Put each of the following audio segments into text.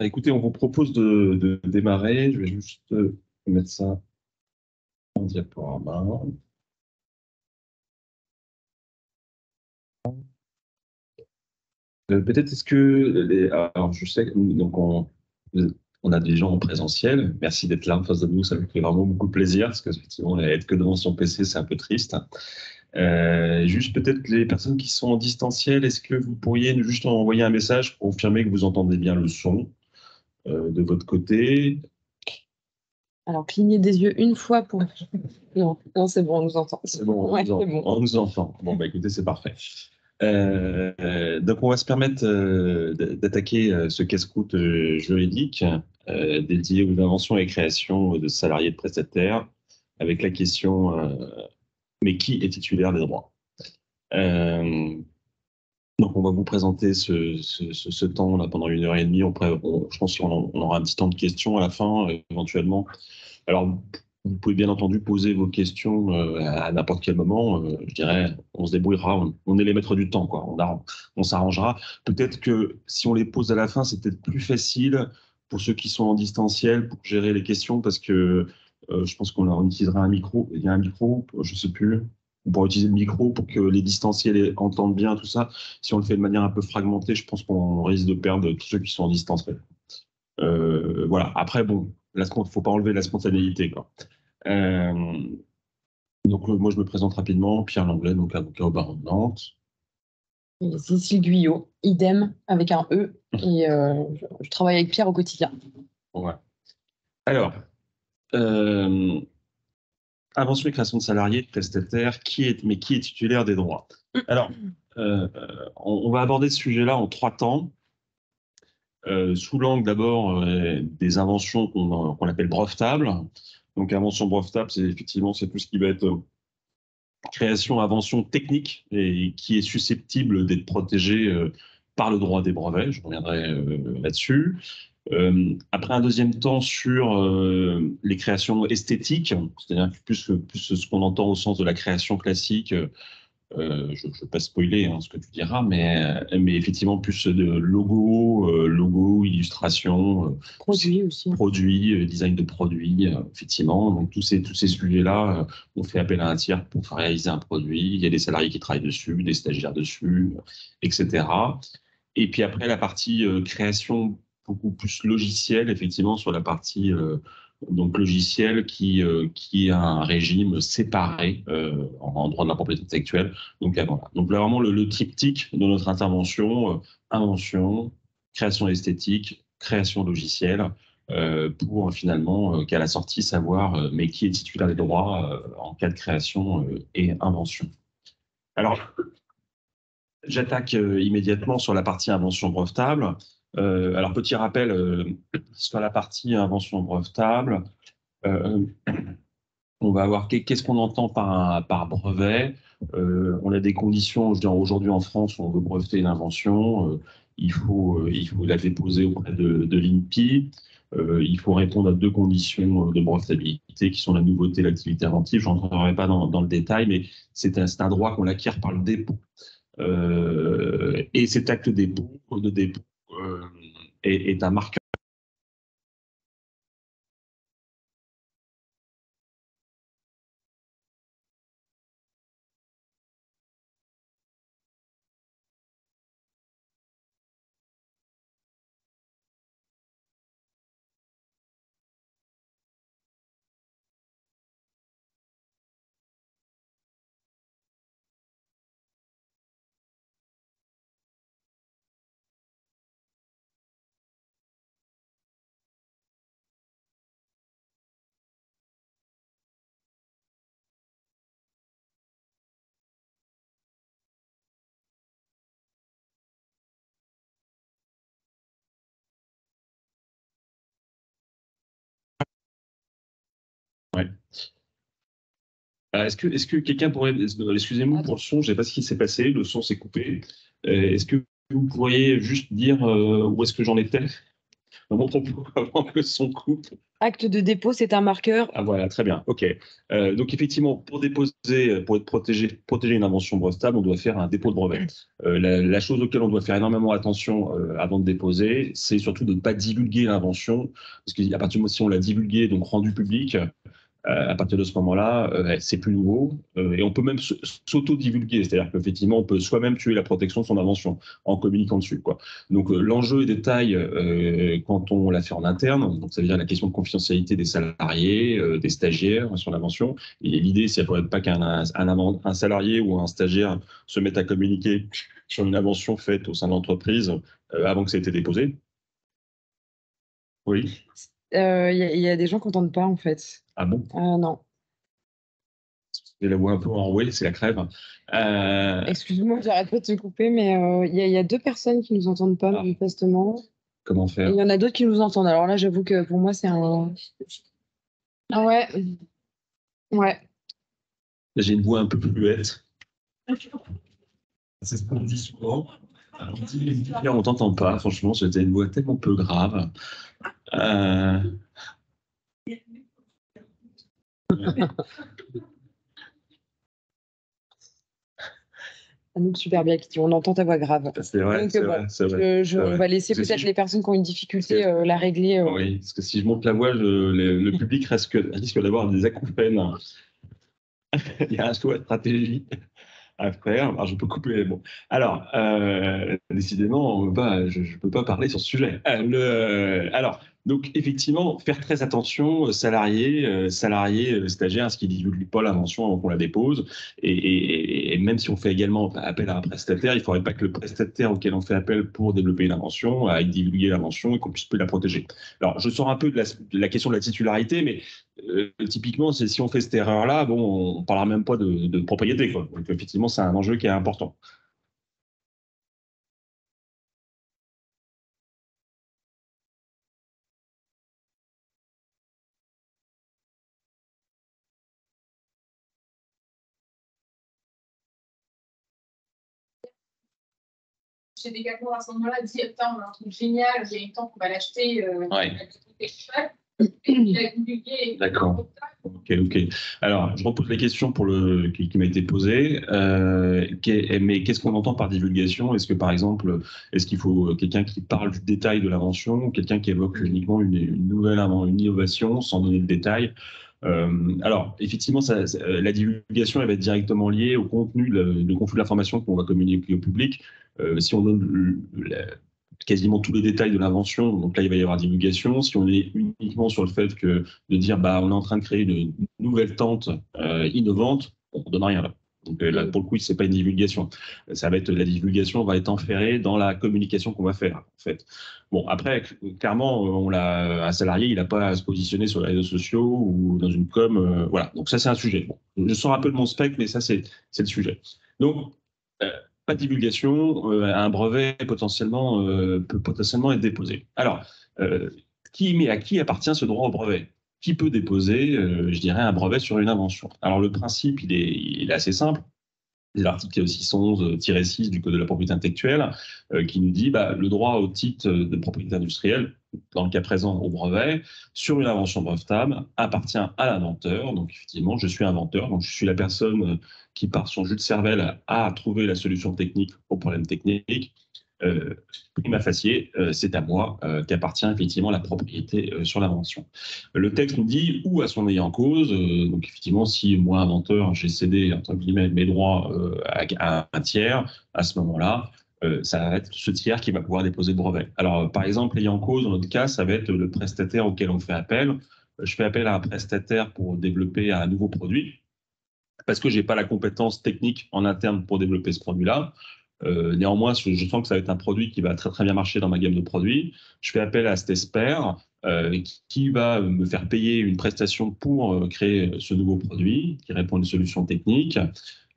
Écoutez, on vous propose de démarrer. Je vais juste mettre ça en diaporama. Peut-être est-ce que alors je sais que donc on a des gens en présentiel. Merci d'être là en face de nous, ça nous fait vraiment beaucoup de plaisir parce qu'effectivement être que devant son PC c'est un peu triste. Juste peut-être les personnes qui sont en distanciel, est-ce que vous pourriez nous juste envoyer un message pour confirmer que vous entendez bien le son de votre côté? Alors, cligner des yeux une fois pour... Non, non, c'est bon, on nous entend. C'est bon, Ouais, c'est bon. on nous entend. Bon, bah écoutez, c'est parfait. Donc, on va se permettre d'attaquer ce casse-croûte juridique dédié aux inventions et créations de salariés de prestataires avec la question mais qui est titulaire des droits? Euh, donc, on va vous présenter ce temps-là pendant 1 heure et demie. Je pense qu'on aura un petit temps de questions à la fin, éventuellement. Alors, vous pouvez bien entendu poser vos questions à n'importe quel moment. Je dirais, on se débrouillera. On est les maîtres du temps, quoi. On s'arrangera. Peut-être que si on les pose à la fin, c'est peut-être plus facile pour ceux qui sont en distanciel pour gérer les questions parce que je pense qu'on utilisera un micro. Il y a un micro, je sais plus. On pourra utiliser le micro pour que les distanciels entendent bien tout ça. Si on le fait de manière un peu fragmentée, je pense qu'on risque de perdre tous ceux qui sont en distanciel. Voilà. Après, bon, il ne faut pas enlever la spontanéité, quoi. Euh, donc, moi, je me présente rapidement. Pierre Langlais, donc avocat au barreau de Nantes. Et Cécile Guyot, idem avec un E. Et je travaille avec Pierre au quotidien. Ouais. Alors, invention et création de salariés, de prestataires, mais qui est titulaire des droits? Alors, on va aborder ce sujet-là en 3 temps. Sous l'angle d'abord des inventions qu'on appelle brevetables. Donc, invention brevetable, c'est tout ce qui va être création, invention technique et qui est susceptible d'être protégée par le droit des brevets. Je reviendrai là-dessus. Après un deuxième temps sur les créations esthétiques, c'est-à-dire plus ce qu'on entend au sens de la création classique. Je ne vais pas spoiler ce que tu diras, mais effectivement plus de logo, illustration, Produit aussi. produits, design de produits, effectivement. Donc tous ces sujets-là, on fait appel à un tiers pour faire réaliser un produit. Il y a des salariés qui travaillent dessus, des stagiaires dessus, etc. Et puis après la partie création beaucoup plus logicielle, effectivement sur la partie donc logiciel qui a un régime séparé en droit de la propriété intellectuelle. Donc voilà. Donc là vraiment le triptyque de notre intervention, invention, création esthétique, création logicielle, pour finalement qu'à la sortie savoir mais qui est titulaire des droits en cas de création et invention. Alors j'attaque immédiatement sur la partie invention brevetable. Alors petit rappel sur la partie invention brevetable. Euh, on va avoir qu'est-ce qu'on entend par brevet. On a des conditions, aujourd'hui en France, où on veut breveter une invention. Il faut la déposer auprès de l'INPI. Il faut répondre à 2 conditions de brevetabilité qui sont la nouveauté et l'activité inventive. Je n'entrerai pas dans le détail, mais c'est un droit qu'on acquiert par le dépôt. Et cet acte de dépôt est un marqueur. Ouais. Est-ce que quelqu'un pourrait, excusez-moi pour le son, je ne sais pas ce qui s'est passé, le son s'est coupé. Est-ce que vous pourriez juste dire où est-ce que j'en étais dans mon propos avant que le son coupe? Acte de dépôt, c'est un marqueur. Ah voilà, très bien. OK. Donc effectivement, pour déposer, pour être protéger une invention brevetable, on doit faire un dépôt de brevet. La chose auquel on doit faire énormément attention avant de déposer, c'est surtout de ne pas divulguer l'invention, parce qu'à partir du moment où si on l'a divulguée, donc rendue publique, à partir de ce moment-là, c'est plus nouveau. Et on peut même s'auto-divulguer, c'est-à-dire qu'effectivement, on peut soi-même tuer la protection de son invention en communiquant dessus, quoi. Donc, l'enjeu est des tailles quand on l'a fait en interne. Donc, ça veut dire la question de confidentialité des salariés, des stagiaires sur l'invention. Et l'idée, c'est ne pas qu'un salarié ou un stagiaire se mette à communiquer sur une invention faite au sein de l'entreprise avant que ça ait été déposé. Oui. Il y a des gens qui n'entendent pas, en fait. Ah bon? Non. J'ai la voix un peu enrouée, c'est la crève. Excuse-moi, j'arrête pas de te couper, mais il y a deux personnes qui nous entendent pas, Ah. manifestement. Comment Et faire? il y en a d'autres qui nous entendent. Alors là, j'avoue que pour moi, c'est un. Ah ouais. Ouais. J'ai une voix un peu fluette. C'est ce qu'on dit souvent. On dit, on t'entend pas. Franchement, c'était une voix tellement peu grave. Anouk super bien qui dit on entend ta voix grave. C'est vrai, Donc c'est bon, vrai, c'est vrai. on va laisser Parce que peut-être si les personnes qui ont une difficulté la régler. Oui, parce que si je monte la voix, le public risque d'avoir des acouphènes. Il y a un choix de stratégie à faire. Alors, je peux couper. Bon. Alors, décidément, je ne peux pas parler sur ce sujet. Alors, donc, effectivement, faire très attention, salariés, stagiaires, à ce qu'ils ne divulguent pas l'invention avant qu'on la dépose. Et même si on fait également appel à un prestataire, il ne faudrait pas que le prestataire auquel on fait appel pour développer une invention aille divulguer l'invention et qu'on puisse plus la protéger. Alors, je sors un peu de la question de la titularité, mais typiquement, si on fait cette erreur-là, bon, on ne parlera même pas de propriété, quoi. Donc, effectivement, c'est un enjeu qui est important. Chez Decathlon à ce moment-là, dit attends, on a un truc génial, il y a une temps qu'on va l'acheter. Ouais. Il a divulgué. D'accord. Ok. Alors, je repose la question qui m'a été posée. Mais qu'est-ce qu'on entend par divulgation? Est-ce que, par exemple, est-ce qu'il faut quelqu'un qui parle du détail de l'invention ou quelqu'un qui évoque uniquement une nouvelle une innovation sans donner de détails? Alors, effectivement, la divulgation, elle va être directement liée au contenu, le contenu de l'information qu'on va communiquer au public. Si on donne quasiment tous les détails de l'invention, donc là, il va y avoir divulgation. Si on est uniquement sur le fait de dire, bah, on est en train de créer une nouvelle tente innovante, on ne donne rien là. Donc là, pour le coup, c'est pas une divulgation. La divulgation va être enferrée dans la communication qu'on va faire, en fait. Bon, après, clairement, un salarié, il n'a pas à se positionner sur les réseaux sociaux ou dans une com. Voilà. Donc ça, c'est un sujet. Bon, je sors un peu de mon spectre, mais ça, c'est le sujet. Donc, pas de divulgation, un brevet peut potentiellement être déposé. Alors, à qui appartient ce droit au brevet? Qui peut déposer, je dirais, un brevet sur une invention? Alors, le principe, il est assez simple. C'est l'article 611-6 du Code de la propriété intellectuelle qui nous dit le droit au titre de propriété industrielle, dans le cas présent au brevet, sur une invention brevetable, appartient à l'inventeur. Donc effectivement, je suis inventeur, donc je suis la personne qui, par son jus de cervelle, a trouvé la solution technique au problème technique. Prima facie, c'est à moi qu'appartient effectivement la propriété sur l'invention. Le texte nous dit ou à son ayant cause, donc effectivement si moi inventeur j'ai cédé entre guillemets mes droits à un tiers, à ce moment-là ça va être ce tiers qui va pouvoir déposer le brevet. Alors par exemple ayant cause dans notre cas ça va être le prestataire auquel on fait appel. Je fais appel à un prestataire pour développer un nouveau produit parce que j'ai pas la compétence technique en interne pour développer ce produit-là. Néanmoins, je sens que ça va être un produit qui va très très bien marcher dans ma gamme de produits. Je fais appel à cet expert qui va me faire payer une prestation pour créer ce nouveau produit qui répond à une solution technique.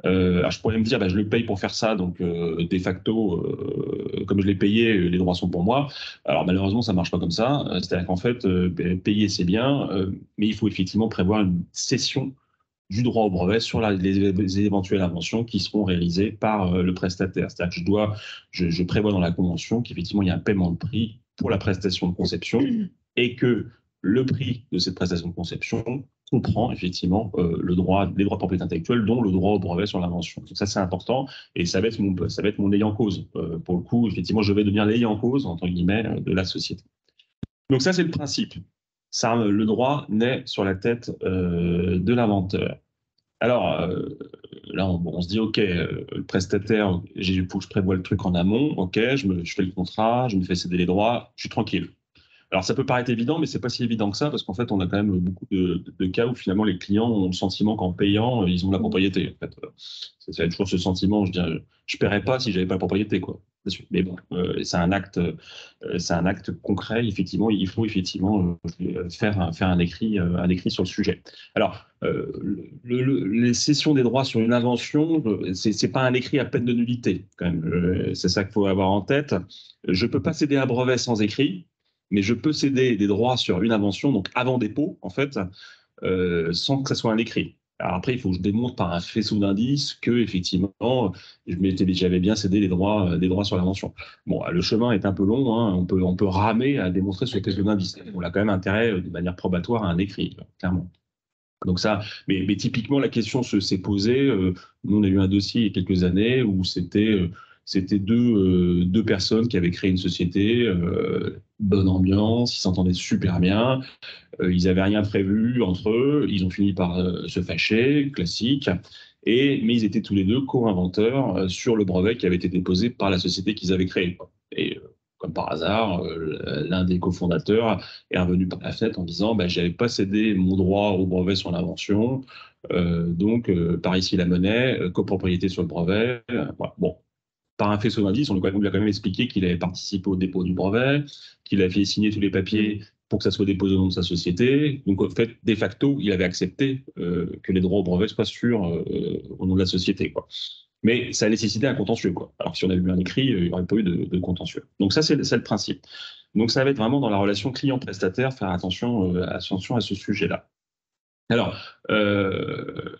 Alors je pourrais me dire, je le paye pour faire ça, donc de facto, comme je l'ai payé, les droits sont pour moi. Alors malheureusement, ça marche pas comme ça. C'est-à-dire qu'en fait, payer c'est bien, mais il faut effectivement prévoir une cession du droit au brevet sur les éventuelles inventions qui seront réalisées par le prestataire. C'est-à-dire que je prévois dans la convention qu'effectivement, il y a un paiement de prix pour la prestation de conception et que le prix de cette prestation de conception comprend effectivement les droits de propriété intellectuelle, dont le droit au brevet sur l'invention. Donc ça, c'est important, et ça va être mon ayant cause. Pour le coup, effectivement, je vais devenir l'ayant cause, entre guillemets, de la société. Donc ça, c'est le principe. Ça, le droit naît sur la tête de l'inventeur. Alors, là, on se dit, OK, le prestataire, il faut que je prévoie le truc en amont, OK, je fais le contrat, je me fais céder les droits, je suis tranquille. Alors, ça peut paraître évident, mais c'est pas si évident que ça, parce qu'en fait, on a quand même beaucoup de cas où finalement les clients ont le sentiment qu'en payant, ils ont la propriété. En fait, c'est toujours ce sentiment, je paierais pas si j'avais pas la propriété, quoi. Mais bon, c'est un acte concret. Effectivement, il faut effectivement faire un écrit sur le sujet. Alors, les cessions des droits sur une invention, c'est pas un écrit à peine de nullité, quand même. C'est ça qu'il faut avoir en tête. Je peux pas céder un brevet sans écrit, mais je peux céder des droits sur une invention, donc avant dépôt, en fait, sans que ça soit un écrit. Alors après, il faut que je démontre par un faisceau d'indices que, effectivement, j'avais bien cédé des droits sur l'invention. Bon, le chemin est un peu long, hein, on peut ramer à démontrer ce faisceau d'indices. On a quand même intérêt, de manière probatoire, à un écrit, clairement. Donc ça, mais typiquement, la question s'est posée. Nous, on a eu un dossier il y a quelques années où c'était deux personnes qui avaient créé une société, bonne ambiance, ils s'entendaient super bien, ils n'avaient rien prévu entre eux, ils ont fini par se fâcher, classique, mais ils étaient tous les deux co-inventeurs sur le brevet qui avait été déposé par la société qu'ils avaient créée. Et comme par hasard, l'un des cofondateurs est revenu par la fenêtre en disant bah, « j'avais pas cédé mon droit au brevet sur l'invention, donc par ici la monnaie, copropriété sur le brevet. » Voilà. Bon, par un faisceau d'indices, on lui a quand même expliqué qu'il avait participé au dépôt du brevet, qu'il avait fait signer tous les papiers pour que ça soit déposé au nom de sa société. Donc, en fait, de facto, il avait accepté que les droits au brevet soient au nom de la société, quoi. Mais ça a nécessité un contentieux, quoi. Alors que si on avait eu un écrit, il n'y aurait pas eu de contentieux. Donc ça, c'est le principe. Donc ça va être vraiment dans la relation client-prestataire, faire attention à ce sujet-là. Alors, je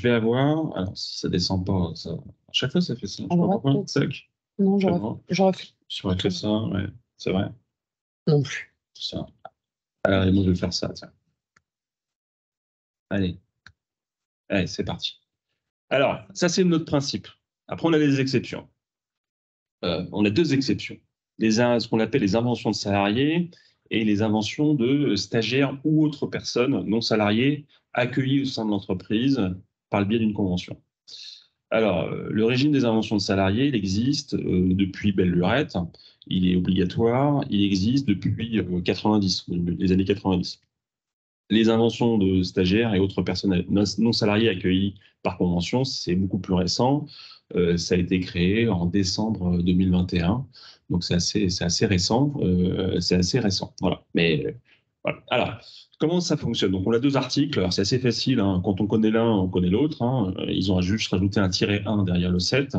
vais avoir... Alors, si ça descend pas, ça... À chaque fois, ça fait ça. Je sais pas pourquoi. Non, j'aurais fait. J'aurais fait ça, ouais. C'est vrai. Non plus. Ça. Alors, moi, je vais faire ça, tiens. Allez, c'est parti. Alors, ça, c'est notre principe. Après, on a des exceptions. On a deux exceptions. Ce qu'on appelle les inventions de salariés et les inventions de stagiaires ou autres personnes non salariées accueillies au sein de l'entreprise par le biais d'une convention. Alors, le régime des inventions de salariés, il existe depuis belle lurette. Il est obligatoire. Il existe depuis les années 90. Les inventions de stagiaires et autres personnes non salariées accueillies par convention, c'est beaucoup plus récent. Ça a été créé en décembre 2021. Donc, c'est assez récent. Voilà. Mais voilà. Alors, comment ça fonctionne? Donc, on a deux articles. Alors, c'est assez facile, hein. Quand on connaît l'un, on connaît l'autre, hein. Ils ont juste rajouté un -1 derrière le 7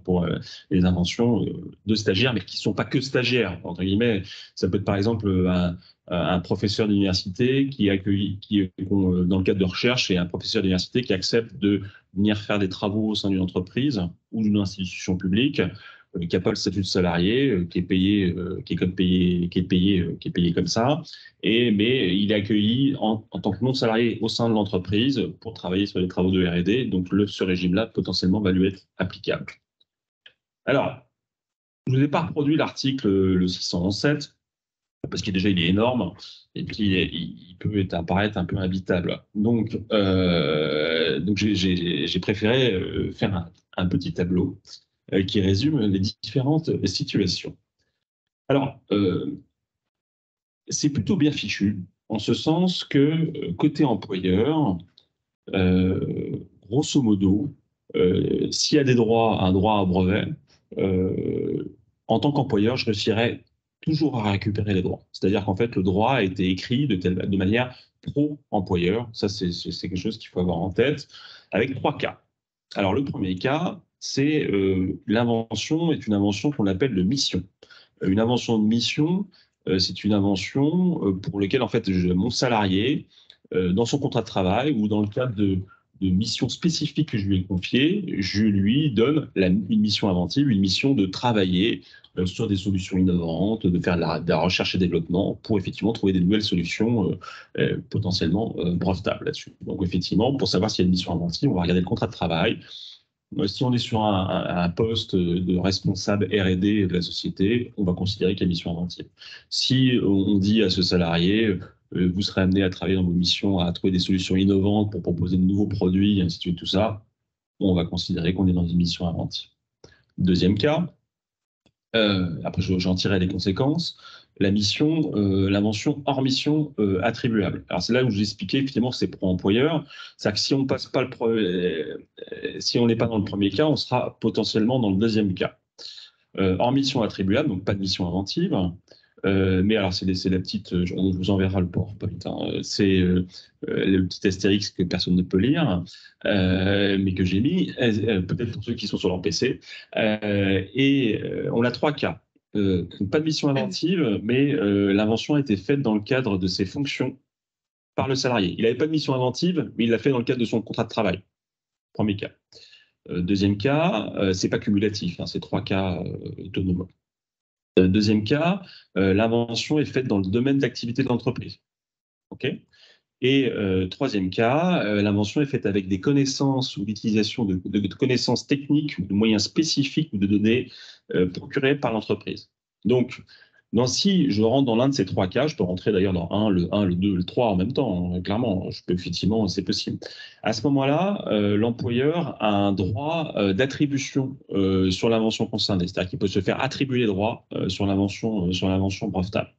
pour les inventions de stagiaires, mais qui ne sont pas que stagiaires, entre guillemets. Ça peut être, par exemple, un professeur d'université qui dans le cadre de recherche, et un professeur d'université qui accepte de venir faire des travaux au sein d'une entreprise ou d'une institution publique, qui n'a pas le statut de salarié, qui est payé comme ça, mais il est accueilli en tant que non salarié au sein de l'entreprise pour travailler sur les travaux de R&D. Donc ce régime-là potentiellement va lui être applicable. Alors, je ne vous ai pas reproduit l'article le 611.7 parce qu'il il est énorme et puis il peut apparaître un peu imbitable. Donc j'ai préféré faire un petit tableau qui résume les différentes situations. Alors, c'est plutôt bien fichu, en ce sens que côté employeur, grosso modo, s'il y a un droit à brevet, en tant qu'employeur, je réussirais toujours à récupérer les droits. C'est-à-dire qu'en fait, le droit a été écrit de manière pro-employeur. Ça, c'est quelque chose qu'il faut avoir en tête, avec 3 cas. Alors, le premier cas, c'est l'invention est une invention qu'on appelle de mission. Une invention de mission, c'est une invention pour laquelle, en fait, mon salarié, dans son contrat de travail ou dans le cadre de missions spécifiques que je lui ai confiées, je lui donne une mission inventive, une mission de travailler sur des solutions innovantes, de faire de la recherche et développement pour effectivement trouver des nouvelles solutions potentiellement brevetables là-dessus. Donc effectivement, pour savoir s'il y a une mission inventive, on va regarder le contrat de travail. Si on est sur un poste de responsable R&D de la société, on va considérer qu'il y a mission inventive. Si on dit à ce salarié, vous serez amené à travailler dans vos missions, à trouver des solutions innovantes pour proposer de nouveaux produits, et ainsi de suite, tout ça, on va considérer qu'on est dans une mission inventive. Deuxième cas, après j'en tirerai les conséquences, l'invention hors mission attribuable. Alors c'est là où j'expliquais effectivement que c'est pour employeur, c'est-à-dire que si on passe pas si on n'est pas dans le premier cas, on sera potentiellement dans le deuxième cas. Hors mission attribuable, donc pas de mission inventive. Mais alors, c'est la petite. On vous enverra le PowerPoint. Hein. C'est le petit astérix que personne ne peut lire, mais que j'ai mis, peut-être pour ceux qui sont sur leur PC. On a 3 cas. Pas de mission inventive, mais l'invention a été faite dans le cadre de ses fonctions par le salarié. Il n'avait pas de mission inventive, mais il l'a fait dans le cadre de son contrat de travail. Premier cas. Deuxième cas, c'est pas cumulatif, hein, c'est 3 cas autonomes. Deuxième cas, l'invention est faite dans le domaine d'activité de l'entreprise. Okay. Et troisième cas, l'invention est faite avec des connaissances ou l'utilisation de connaissances techniques ou de moyens spécifiques ou de données procurées par l'entreprise. Donc, si je rentre dans l'un de ces 3 cas, je peux rentrer d'ailleurs dans le 2, le 3 en même temps, hein, clairement, effectivement, c'est possible. À ce moment-là, l'employeur a un droit d'attribution sur l'invention concernée, c'est-à-dire qu'il peut se faire attribuer les droits sur l'invention brevetable.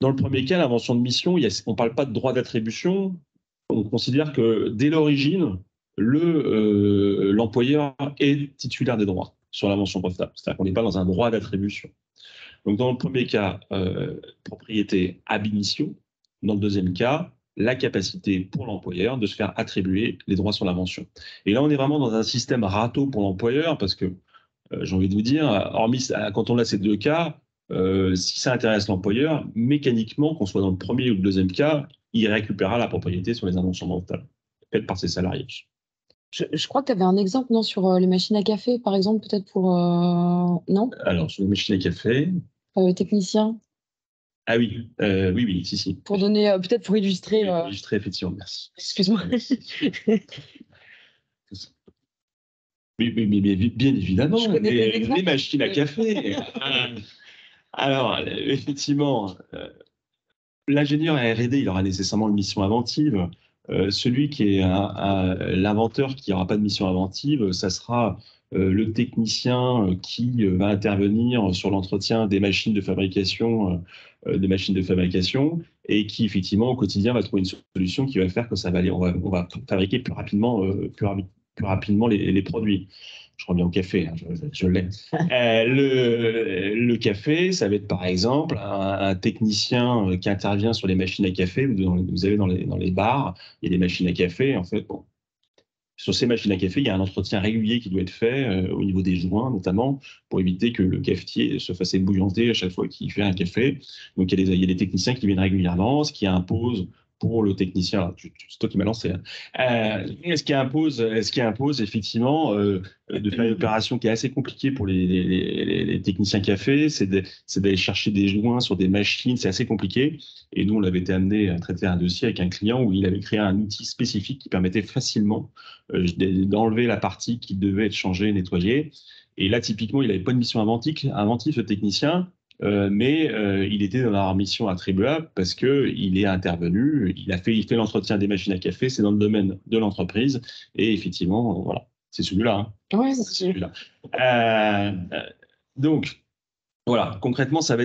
Dans le premier cas, l'invention de mission, on ne parle pas de droit d'attribution, on considère que dès l'origine, l'employeur est titulaire des droits sur l'invention brevetable. C'est-à-dire qu'on n'est pas dans un droit d'attribution. Donc, dans le premier cas, propriété ab initio. Dans le deuxième cas, la capacité pour l'employeur de se faire attribuer les droits sur l'invention. Et là, on est vraiment dans un système râteau pour l'employeur parce que, j'ai envie de vous dire, hormis quand on a ces 2 cas, si ça intéresse l'employeur, mécaniquement, qu'on soit dans le premier ou le deuxième cas, il récupérera la propriété sur les inventions brevetables faites par ses salariés. Je crois que tu avais un exemple, non, sur les machines à café, par exemple, peut-être pour... non? Alors, sur les machines à café... technicien. Ah oui, oui, si. Pour donner, peut-être pour illustrer... Pour illustrer, effectivement, merci. Excuse-moi. Mais bien évidemment, les machines à café. Alors, effectivement, l'ingénieur R&D, il aura nécessairement une mission inventive. Celui qui est l'inventeur qui n'aura pas de mission inventive, ça sera le technicien qui va intervenir sur l'entretien des machines de fabrication, et qui effectivement au quotidien va trouver une solution qui va faire que ça va aller, on va fabriquer plus rapidement les produits. Je reviens au café, hein, je l'ai. Le café, ça va être par exemple un technicien qui intervient sur les machines à café. Vous avez dans les bars, il y a des machines à café. En fait, bon, sur ces machines à café, il y a un entretien régulier qui doit être fait au niveau des joints, notamment, pour éviter que le cafetier se fasse ébouillanter à chaque fois qu'il fait un café. Donc, il y a des techniciens qui viennent régulièrement, ce qui impose pour le technicien, c'est toi qui m'as lancé, hein. Ce qui impose effectivement de faire une opération qui est assez compliquée pour les techniciens café, c'est d'aller chercher des joints sur des machines, c'est assez compliqué. Et nous, on avait été amené à traiter un dossier avec un client où il avait créé un outil spécifique qui permettait facilement d'enlever la partie qui devait être changée, nettoyée. Et là, typiquement, il n'avait pas de mission inventive, ce technicien. Mais il était dans la mission attribuable parce qu'il est intervenu, il fait l'entretien des machines à café, c'est dans le domaine de l'entreprise, et effectivement, voilà, c'est celui-là. Hein. Ouais, c'est celui-là. Donc, voilà, concrètement, on va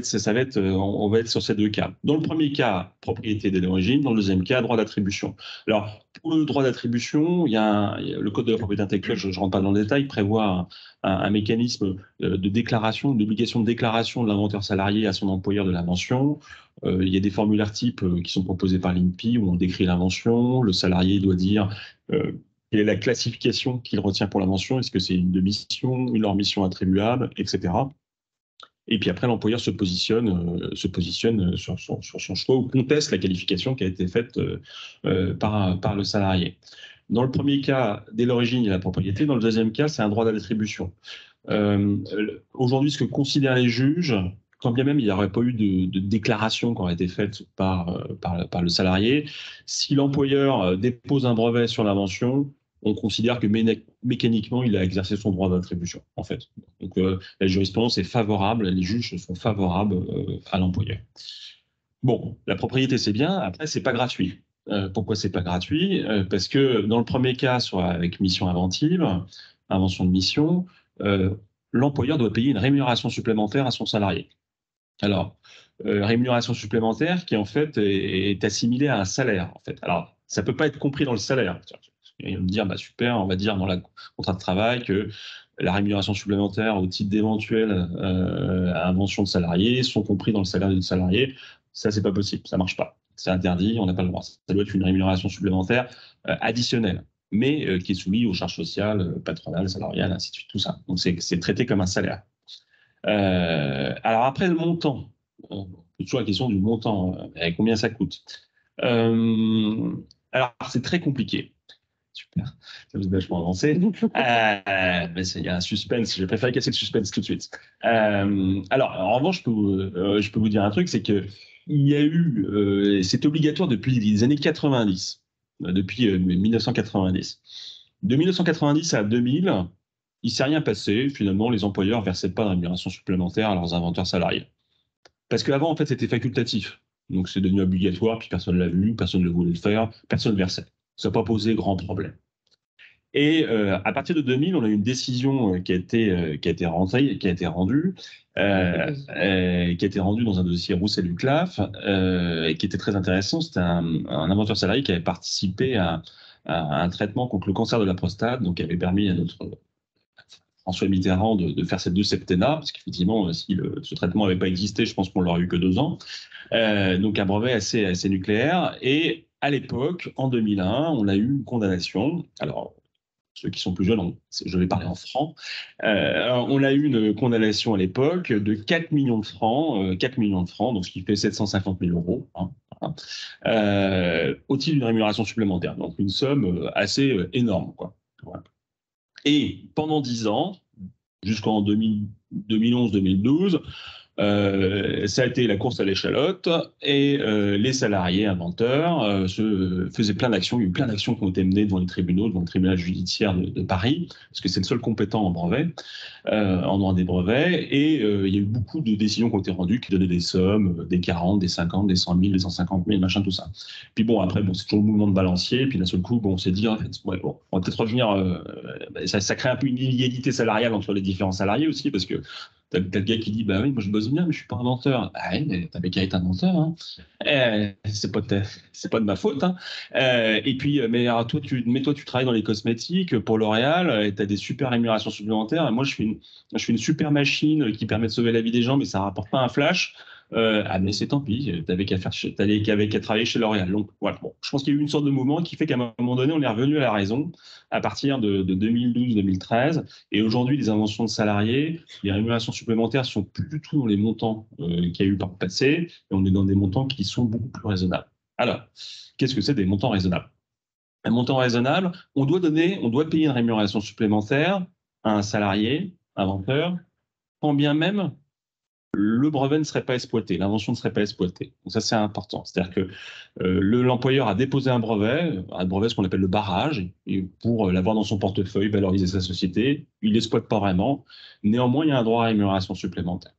être sur ces 2 cas. Dans le premier cas, propriété dès l'origine. Dans le deuxième cas, droit d'attribution. Alors, pour le droit d'attribution, il y a le Code de la propriété intellectuelle, je ne rentre pas dans le détail, prévoit un mécanisme de déclaration, d'obligation de déclaration de l'inventeur salarié à son employeur de l'invention. Il y a des formulaires types qui sont proposés par l'INPI où on décrit l'invention. Le salarié doit dire quelle est la classification qu'il retient pour l'invention. Est-ce que c'est une mission, une hors mission attribuable, etc. Et puis après, l'employeur se positionne sur son choix ou conteste la qualification qui a été faite par le salarié. Dans le premier cas, dès l'origine, il y a la propriété. Dans le deuxième cas, c'est un droit d'attribution. Aujourd'hui, ce que considèrent les juges, quand bien même il n'y aurait pas eu de déclaration qui aurait été faite par le salarié, si l'employeur dépose un brevet sur l'invention, on considère que mécaniquement, il a exercé son droit d'attribution, en fait. Donc, la jurisprudence est favorable, les juges sont favorables à l'employeur. Bon, la propriété, c'est bien. Après, c'est pas gratuit. Pourquoi c'est pas gratuit? Parce que dans le premier cas, soit avec mission inventive, invention de mission, l'employeur doit payer une rémunération supplémentaire à son salarié. Alors, rémunération supplémentaire qui en fait est assimilée à un salaire. En fait, alors ça peut pas être compris dans le salaire. Il va me dire, bah super, on va dire dans le contrat de travail que la rémunération supplémentaire au titre d'éventuelles inventions de salariés sont compris dans le salaire du salarié. Ça, c'est pas possible, ça marche pas. C'est interdit, on n'a pas le droit. Ça doit être une rémunération supplémentaire additionnelle, mais qui est soumise aux charges sociales, patronales, salariales, ainsi de suite, tout ça. Donc, c'est traité comme un salaire. Alors, après, le montant. Toujours la question du montant, combien ça coûte. Alors, c'est très compliqué. Super, ça vous a vachement avancé. Mais il y a un suspense, je préfère casser le suspense tout de suite. Alors, en revanche, je peux vous dire un truc, c'est que il y a eu, c'est obligatoire depuis les années 90, depuis 1990. De 1990 à 2000, il ne s'est rien passé. Finalement, les employeurs ne versaient pas de rémunération supplémentaire à leurs inventeurs salariés. Parce qu'avant, en fait, c'était facultatif. Donc, c'est devenu obligatoire, puis personne ne l'a vu, personne ne voulait le faire, personne ne versait. Ça n'a pas posé grand problème. Et à partir de 2000, on a eu une décision qui a été rendue dans un dossier Roussel-Luclaf, et qui était très intéressant. C'était un inventeur salarié qui avait participé à un traitement contre le cancer de la prostate, donc qui avait permis à notre François Mitterrand de faire ces 2 septennats, parce qu'effectivement, si ce traitement n'avait pas existé, je pense qu'on l'aurait eu que 2 ans. Donc un brevet assez nucléaire. Et à l'époque, en 2001, on a eu une condamnation. Alors, ceux qui sont plus jeunes, je vais parler en francs. Alors, on a eu une condamnation à l'époque de 4 millions de francs, 4 millions de francs, donc ce qui fait 750 000 euros, au titre d'une rémunération supplémentaire. Donc une somme assez énorme, quoi. Voilà. Et pendant 10 ans, jusqu'en 2011-2012, ça a été la course à l'échalote et les salariés inventeurs se faisaient plein d'actions. Il y a eu plein d'actions qui ont été menées devant les tribunaux, devant le tribunal judiciaire de Paris, parce que c'est le seul compétent en brevet, en droit des brevets. Et il y a eu beaucoup de décisions qui ont été rendues, qui donnaient des sommes, des 40, des 50, des 100 000, des 150 000, machin, tout ça. Puis bon, après, c'est toujours le mouvement de balancier. Puis d'un seul coup, on s'est dit, en fait, ouais, bon, on va peut-être revenir. Ça crée un peu une inégalité salariale entre les différents salariés aussi, parce que t'as le gars qui dit, bah oui, moi je bosse bien, mais je suis pas inventeur. Ah oui, mais t'avais qu'à être inventeur, hein. C'est pas de ma faute, hein. Et puis, mais alors, toi, tu travailles dans les cosmétiques pour L'Oréal, et t'as des super rémunérations supplémentaires. Et moi, je fais une super machine qui permet de sauver la vie des gens, mais ça rapporte pas un flash. Ah mais c'est tant pis, t'avais qu'à travailler chez L'Oréal. Donc voilà, bon, je pense qu'il y a eu une sorte de mouvement qui fait qu'à un moment donné, on est revenu à la raison à partir de 2012-2013. Et aujourd'hui, les inventions de salariés, les rémunérations supplémentaires sont plus du tout dans les montants qu'il y a eu par le passé, et on est dans des montants qui sont beaucoup plus raisonnables. Alors, qu'est-ce que c'est des montants raisonnables? Un montant raisonnable, on doit payer une rémunération supplémentaire à un salarié, inventeur, quand bien même le brevet ne serait pas exploité, l'invention ne serait pas exploitée. Donc ça, c'est important. C'est-à-dire que l'employeur a déposé un brevet, ce qu'on appelle le barrage, et pour l'avoir dans son portefeuille, valoriser sa société. Il ne l'exploite pas vraiment. Néanmoins, il y a un droit à rémunération supplémentaire.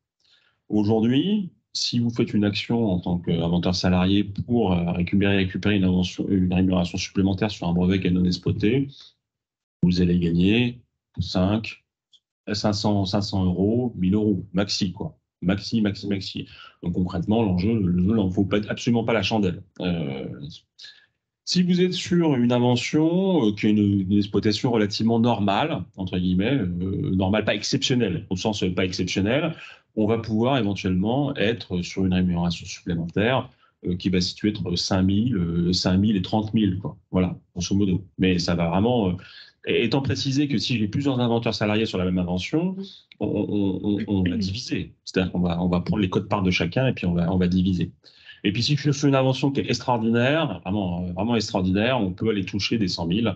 Aujourd'hui, si vous faites une action en tant qu'inventeur salarié pour récupérer une rémunération supplémentaire sur un brevet qui est non exploité, vous allez gagner 500 euros, 1000 euros, maxi, quoi. Maxi. Donc concrètement, le jeu n'en vaut absolument pas la chandelle. Si vous êtes sur une invention qui est une exploitation relativement normale, entre guillemets, normale, pas exceptionnelle, au sens pas exceptionnel, on va pouvoir éventuellement être sur une rémunération supplémentaire qui va se situer entre 5 000 et 30 000, quoi. Voilà, grosso modo. Mais ça va vraiment... étant précisé que si j'ai plusieurs inventeurs salariés sur la même invention, on va diviser. C'est-à-dire qu'on va prendre les codes-parts de chacun et puis on va diviser. Et puis, si je fais une invention qui est extraordinaire, vraiment extraordinaire, on peut aller toucher des 100 000.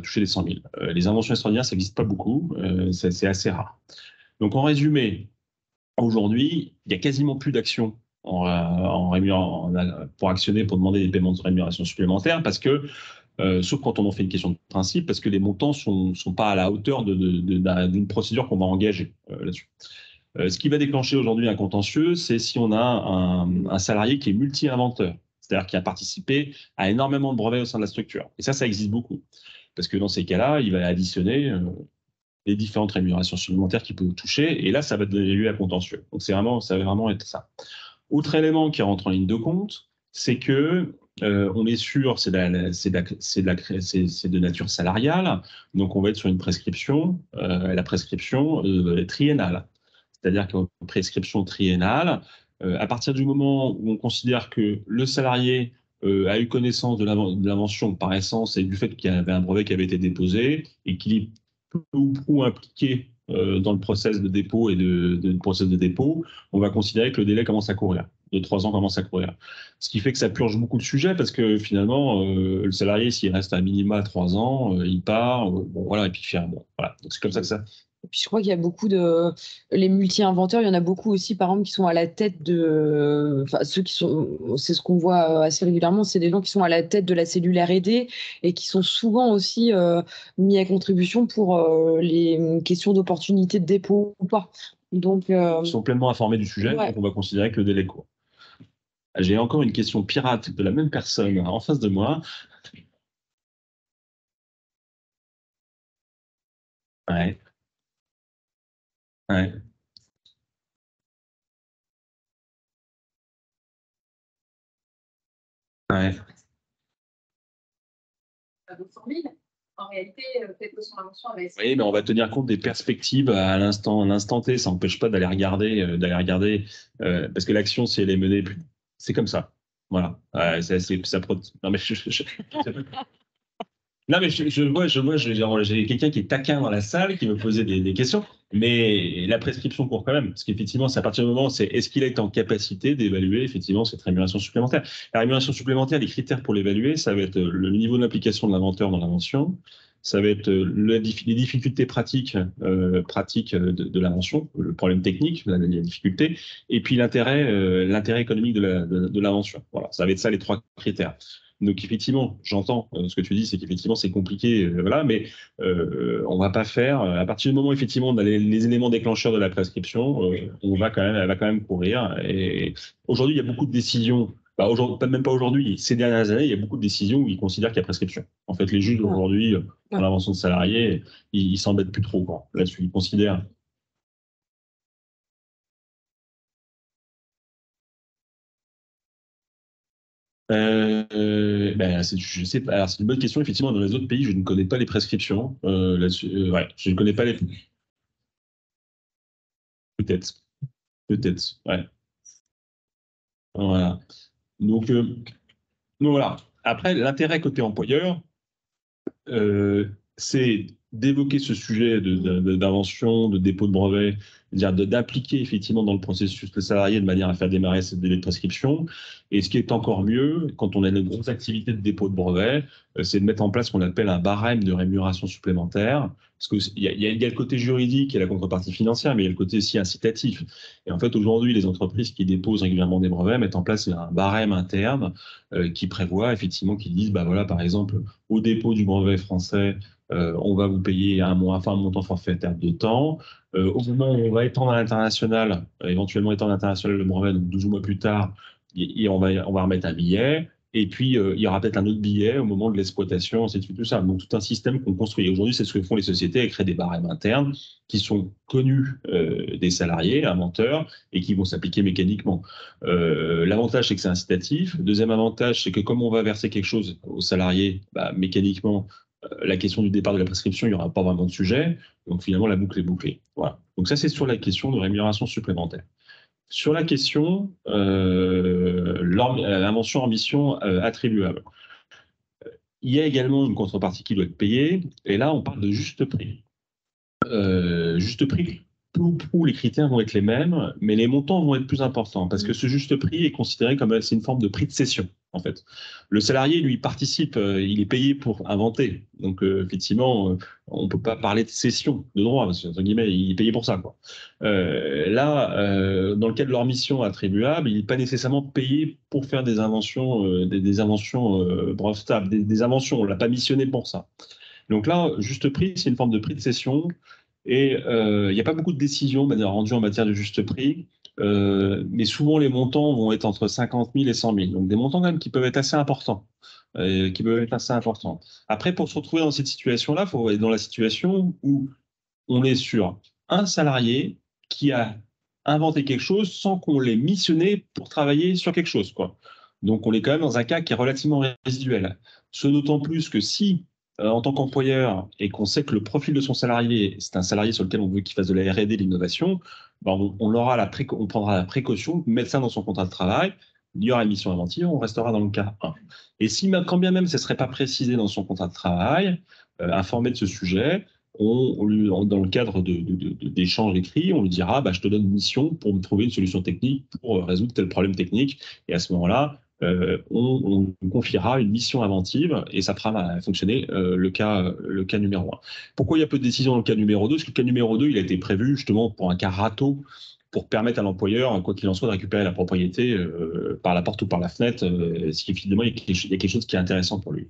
Toucher les 100 000. Les inventions extraordinaires, ça n'existe pas beaucoup. C'est assez rare. Donc, en résumé, aujourd'hui, il n'y a quasiment plus d'actions pour actionner, pour demander des paiements de rémunération supplémentaires, parce que, sauf quand on en fait une question de principe, parce que les montants ne sont pas à la hauteur d'une procédure qu'on va engager là-dessus. Ce qui va déclencher aujourd'hui un contentieux, c'est si on a un salarié qui est multi-inventeur, c'est-à-dire qui a participé à énormément de brevets au sein de la structure. Et ça existe beaucoup. Parce que dans ces cas-là, il va additionner les différentes rémunérations supplémentaires qu'il peut toucher, et là, ça va donner lieu à contentieux. Donc, ça va vraiment être ça. Autre élément qui rentre en ligne de compte, c'est que on est sûr, c'est de nature salariale, donc on va être sur une prescription, la prescription triennale. C'est-à-dire qu'une prescription triennale, à partir du moment où on considère que le salarié a eu connaissance de l'invention par essence et du fait qu'il y avait un brevet qui avait été déposé et qu'il est peu ou prou impliqué dans le process de dépôt et de process de dépôt, on va considérer que le délai commence à courir. De 3 ans commence à courir. Ce qui fait que ça purge beaucoup de sujets parce que finalement, le salarié, s'il reste à minima 3 ans, il part, bon, voilà, et puis bon, voilà. Donc c'est comme ça que ça. Et puis je crois qu'il y a beaucoup de les multi-inventeurs, il y en a beaucoup aussi, par exemple, qui sont à la tête de, enfin ceux qui sont, c'est ce qu'on voit assez régulièrement, c'est des gens qui sont à la tête de la cellule R&D et qui sont souvent aussi mis à contribution pour les questions d'opportunité de dépôt ou pas. Donc Ils sont pleinement informés du sujet, ouais. donc on va considérer que le délai court. J'ai encore une question pirate de la même personne en face de moi. Ouais. Ouais. Ouais. Vos formules. En réalité, peut-être que son invention avait. Oui, mais on va tenir compte des perspectives à l'instant T. Ça n'empêche pas d'aller regarder, parce que l'action, si elle est menée, c'est comme ça. Voilà. Non, mais non, mais j'ai quelqu'un qui est taquin dans la salle qui me posait des questions, mais la prescription court quand même, parce qu'effectivement, c'est à partir du moment, c'est est-ce qu'il est en capacité d'évaluer effectivement cette rémunération supplémentaire. La rémunération supplémentaire, les critères pour l'évaluer, ça va être le niveau de l'implication de l'inventeur dans l'invention, ça va être les difficultés pratiques de l'invention, le problème technique, la difficulté, et puis l'intérêt économique de l'invention. Voilà, ça va être ça les 3 critères. Donc effectivement, j'entends ce que tu dis, c'est qu'effectivement c'est compliqué, voilà, mais on va pas faire. À partir du moment où effectivement on a les éléments déclencheurs de la prescription, elle va quand même courir. Et aujourd'hui, il y a beaucoup de décisions. Bah, même pas aujourd'hui. Ces dernières années, il y a beaucoup de décisions où ils considèrent qu'il y a prescription. En fait, les juges aujourd'hui, dans l'invention de salariés, ils s'embêtent plus trop quoi. Là-dessus, ils considèrent. Je sais pas. Alors, c'est une bonne question. Effectivement, dans les autres pays, je ne connais pas les prescriptions là-dessus. Ouais, je ne connais pas les. Peut-être, peut-être. Ouais. Voilà. Donc, voilà. Après, l'intérêt côté employeur, c'est d'évoquer ce sujet d'invention, de dépôt de brevet, c'est-à-dire d'impliquer effectivement dans le processus le salarié de manière à faire démarrer cette délai de prescription. Et ce qui est encore mieux, quand on a une grosse activité de dépôt de brevet, c'est de mettre en place ce qu'on appelle un barème de rémunération supplémentaire. Parce qu'il y a le côté juridique et la contrepartie financière, mais il y a le côté aussi incitatif. Et en fait, aujourd'hui, les entreprises qui déposent régulièrement des brevets mettent en place un barème interne qui prévoit effectivement, qui disent, bah voilà, par exemple, au dépôt du brevet français, on va vous payer un montant forfaitaire de temps. Au moment où on va étendre à l'international, éventuellement étendre à l'international le brevet, donc 12 mois plus tard, on va remettre un billet. Et puis, il y aura peut-être un autre billet au moment de l'exploitation, ainsi de suite, tout ça. Donc, tout un système qu'on construit. Aujourd'hui, c'est ce que font les sociétés, elles créent des barèmes internes qui sont connus des salariés, inventeurs, et qui vont s'appliquer mécaniquement. L'avantage, c'est que c'est incitatif. Deuxième avantage, c'est que comme on va verser quelque chose aux salariés, bah, mécaniquement, la question du départ de la prescription, il n'y aura pas vraiment de sujet. Donc finalement, la boucle est bouclée. Voilà. Donc ça, c'est sur la question de rémunération supplémentaire. Sur la question, l'invention ambition attribuable. Il y a également une contrepartie qui doit être payée. Et là, on parle de juste prix. Juste prix, peu ou prou, les critères vont être les mêmes, mais les montants vont être plus importants parce que ce juste prix est considéré comme c'est une forme de prix de cession, en fait. Le salarié, lui, participe, il est payé pour inventer. Donc, effectivement, on ne peut pas parler de cession de droit parce que, entre guillemets, il est payé pour ça, quoi. Là, dans le cas de leur mission attribuable, il n'est pas nécessairement payé pour faire des inventions, des inventions brevetables, des inventions. On ne l'a pas missionné pour ça. Donc là, juste prix, c'est une forme de prix de cession. Et il n'y a pas beaucoup de décisions rendues en matière de juste prix, mais souvent les montants vont être entre 50 000 et 100 000. Donc des montants quand même qui peuvent être assez importants. Après, pour se retrouver dans cette situation-là, il faut être dans la situation où on est sur un salarié qui a inventé quelque chose sans qu'on l'ait missionné pour travailler sur quelque chose, quoi. Donc on est quand même dans un cas qui est relativement résiduel. Ce d'autant plus que si en tant qu'employeur et qu'on sait que le profil de son salarié, c'est un salarié sur lequel on veut qu'il fasse de la R&D, de l'innovation, ben on prendra la précaution de mettre ça dans son contrat de travail. Il y aura une mission inventive, on restera dans le cas 1. Et si, quand bien même ce ne serait pas précisé dans son contrat de travail, informé de ce sujet, dans le cadre d'échanges écrits, on lui dira bah, je te donne une mission pour me trouver une solution technique pour résoudre tel problème technique. Et à ce moment-là, on confiera une mission inventive et ça fera fonctionner le cas numéro 1. Pourquoi il y a peu de décisions dans le cas numéro 2? Parce que le cas numéro 2, il a été prévu justement pour un cas râteau, pour permettre à l'employeur, quoi qu'il en soit, de récupérer la propriété par la porte ou par la fenêtre, si évidemment il y a quelque chose qui est intéressant pour lui.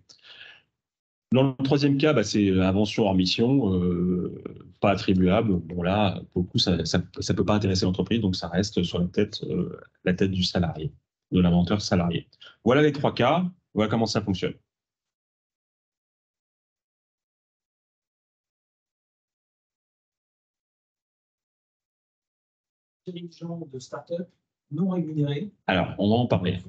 Dans le troisième cas, bah, c'est invention hors mission, pas attribuable. Bon là, pour le coup, ça peut pas intéresser l'entreprise, donc ça reste sur la tête du salarié, de l'inventeur salarié. Voilà les trois cas, voilà comment ça fonctionne. Dirigeants de start-up non rémunérés. Alors, on va en parler.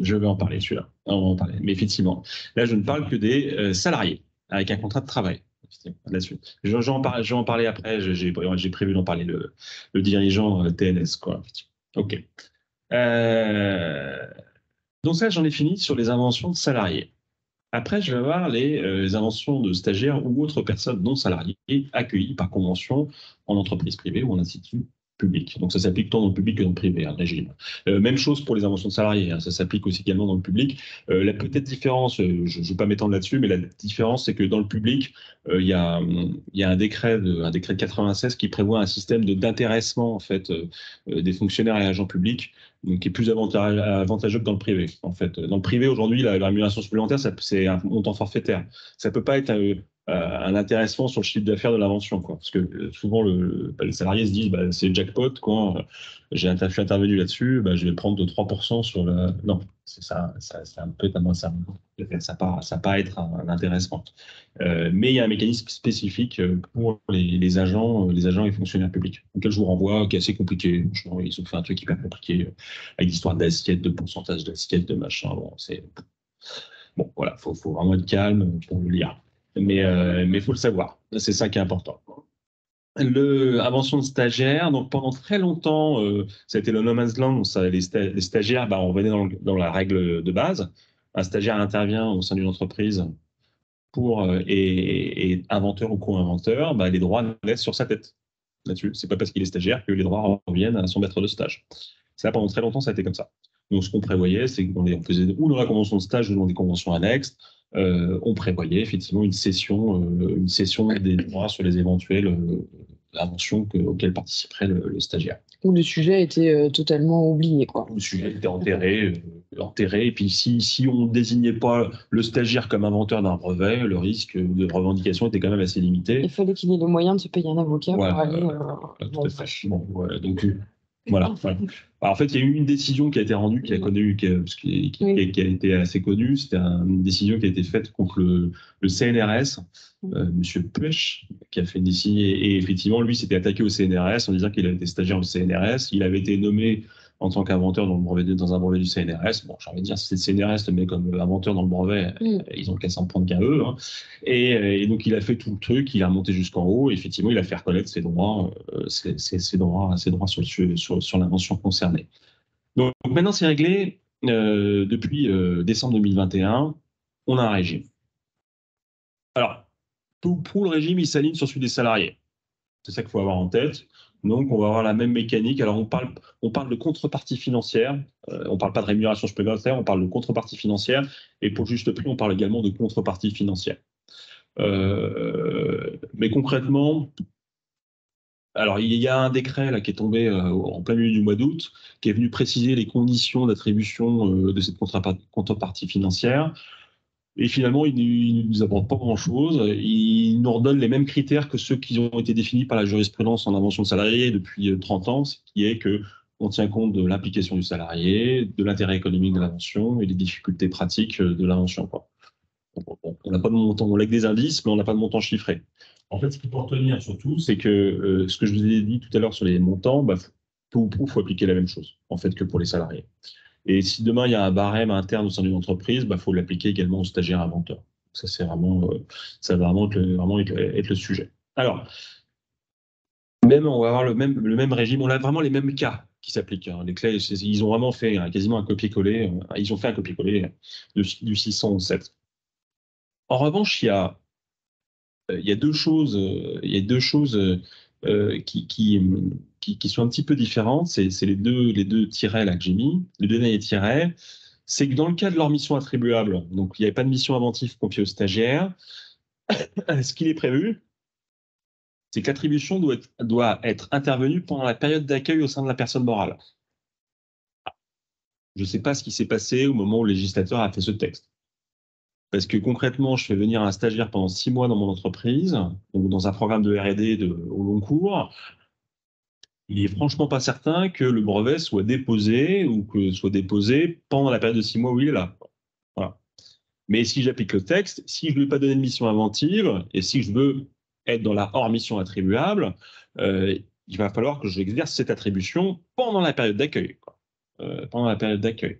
Je vais en parler, celui-là. On va en parler. Mais effectivement, là, je ne parle que des salariés avec un contrat de travail. Là-dessus. Je vais en parler après. J'ai prévu d'en parler, le dirigeant TNS, quoi. OK. Donc ça, j'en ai fini sur les inventions de salariés. Après, je vais voir les inventions de stagiaires ou autres personnes non salariées accueillies par convention en entreprise privée ou en institut public. Donc ça s'applique tant dans le public que dans le privé, un régime. Même chose pour les inventions de salariés, hein, ça s'applique aussi également dans le public. La petite différence, je ne vais pas m'étendre là-dessus, mais la différence, c'est que dans le public, il y a un décret de 96 qui prévoit un système d'intéressement en fait, des fonctionnaires et agents publics, donc qui est plus avantageux que dans le privé. En fait, dans le privé aujourd'hui, la rémunération supplémentaire, c'est un montant forfaitaire. Ça peut pas être un intéressement sur le chiffre d'affaires de l'invention, quoi. Parce que souvent les salariés se disent bah, c'est jackpot, quoi. Je suis intervenu là-dessus, bah, je vais prendre de 3% sur la. Non, c'est ça, c'est un peu ça pas être un intéressement. Mais il y a un mécanisme spécifique pour les agents et fonctionnaires publics, auquel je vous renvoie, qui est assez compliqué. Ils ont fait un truc hyper compliqué avec l'histoire d'assiettes, de pourcentage d'assiettes, de machin. Bon, voilà, faut vraiment être calme pour le lire. Mais faut le savoir. C'est ça qui est important. Invention de stagiaires. Donc pendant très longtemps, ça a été le no man's land. Les stagiaires, bah, on revenait dans la règle de base. Un stagiaire intervient au sein d'une entreprise et inventeur ou co-inventeur, bah, les droits naissent sur sa tête. Là-dessus, c'est pas parce qu'il est stagiaire que les droits reviennent à son maître de stage. Ça, pendant très longtemps, ça a été comme ça. Donc, ce qu'on prévoyait, c'est qu'on faisait ou dans la convention de stage ou dans des conventions annexes, on prévoyait effectivement une cession des droits sur les éventuelles inventions auxquelles participerait le stagiaire. Où le sujet était totalement oublié, quoi. Le sujet était enterré, et puis si on ne désignait pas le stagiaire comme inventeur d'un brevet, le risque de revendication était quand même assez limité. Il fallait qu'il ait les moyens de se payer un avocat pour aller... tout à fait. Bon, donc, voilà. Alors, en fait, il y a eu une décision qui a été rendue, qui a été assez connue. C'était une décision qui a été faite contre le CNRS, Monsieur Pech, qui a fait une décision. Et effectivement, lui s'était attaqué au CNRS en disant qu'il avait été stagiaire au CNRS. Il avait été nommé en tant qu'inventeur dans un brevet du CNRS. Bon, j'ai envie de dire, si le CNRS le met comme inventeur dans le brevet, ils ont qu'à s'en prendre qu'à eux. Hein. Et donc, il a fait tout le truc, il a remonté jusqu'en haut. Et effectivement, il a fait reconnaître ses droits, sur l'invention concernée. Donc maintenant, c'est réglé. Depuis décembre 2021, on a un régime. Alors, pour le régime, il s'aligne sur celui des salariés. C'est ça qu'il faut avoir en tête. Donc, on va avoir la même mécanique. Alors, on parle de contrepartie financière. On ne parle pas de rémunération supplémentaire, on parle de contrepartie financière. Et pour juste prix, on parle également de contrepartie financière. Mais concrètement, alors il y a un décret là, qui est tombé en plein milieu du mois d'août, qui est venu préciser les conditions d'attribution de cette contrepartie financière. Et finalement, il ne nous apporte pas grand-chose. Il nous redonne les mêmes critères que ceux qui ont été définis par la jurisprudence en invention de salarié depuis 30 ans, ce qui est que on tient compte de l'implication du salarié, de l'intérêt économique de l'invention et des difficultés pratiques de l'invention. On n'a pas de montant, on lègue des indices, mais on n'a pas de montant chiffré. En fait, ce qu'il faut retenir surtout, c'est que ce que je vous ai dit tout à l'heure sur les montants, pour il faut appliquer la même chose en fait que pour les salariés. Et si demain il y a un barème interne au sein d'une entreprise, faut l'appliquer également aux stagiaires inventeurs. Ça, c'est vraiment, ça va vraiment être le sujet. Alors, même on va avoir le même régime, on a vraiment les mêmes cas qui s'appliquent. Hein. Les clés, ils ont vraiment fait quasiment un copier-coller. Ils ont fait un copier-coller du 607. En revanche, il y a deux choses, qui sont un petit peu différentes. C'est les deux tirets là que j'ai mis, les deux derniers tirets. C'est que dans le cas de leur mission attribuable, donc il n'y avait pas de mission inventive confiée aux stagiaires, ce qu'il est prévu, c'est que l'attribution doit être intervenue pendant la période d'accueil au sein de la personne morale. Je ne sais pas ce qui s'est passé au moment où le législateur a fait ce texte. Parce que concrètement, je fais venir un stagiaire pendant 6 mois dans mon entreprise, donc dans un programme de R&D au long cours. Il est franchement pas certain que le brevet soit déposé ou que soit déposé pendant la période de 6 mois où il est là. Voilà. Mais si j'applique le texte, si je ne lui ai pas donné de mission inventive et si je veux être dans la hors mission attribuable, il va falloir que j'exerce cette attribution pendant la période d'accueil. Pendant la période d'accueil.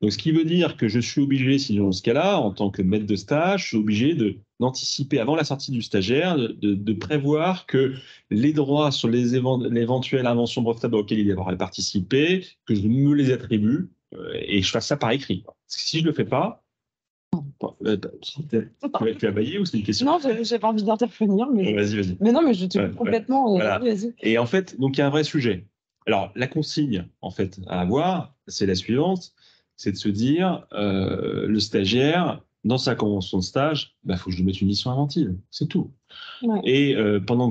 Donc, ce qui veut dire que je suis obligé, si dans ce cas-là, en tant que maître de stage, je suis obligé d'anticiper avant la sortie du stagiaire, de prévoir que les droits sur l'éventuelle invention brevetable auxquelles il devrait participer, que je me les attribue et je fasse ça par écrit. Parce que si je ne le fais pas, tu as baillé ou c'est une question? Non, j'ai pas envie d'intervenir, mais. Vas-y. Mais non, mais je te complètement. Voilà. Vas-y. Et en fait, donc il y a un vrai sujet. Alors, la consigne, en fait, à avoir, c'est la suivante, c'est de se dire, le stagiaire, dans sa convention de stage, faut que je lui mette une mission inventive, c'est tout. Ouais. Et pendant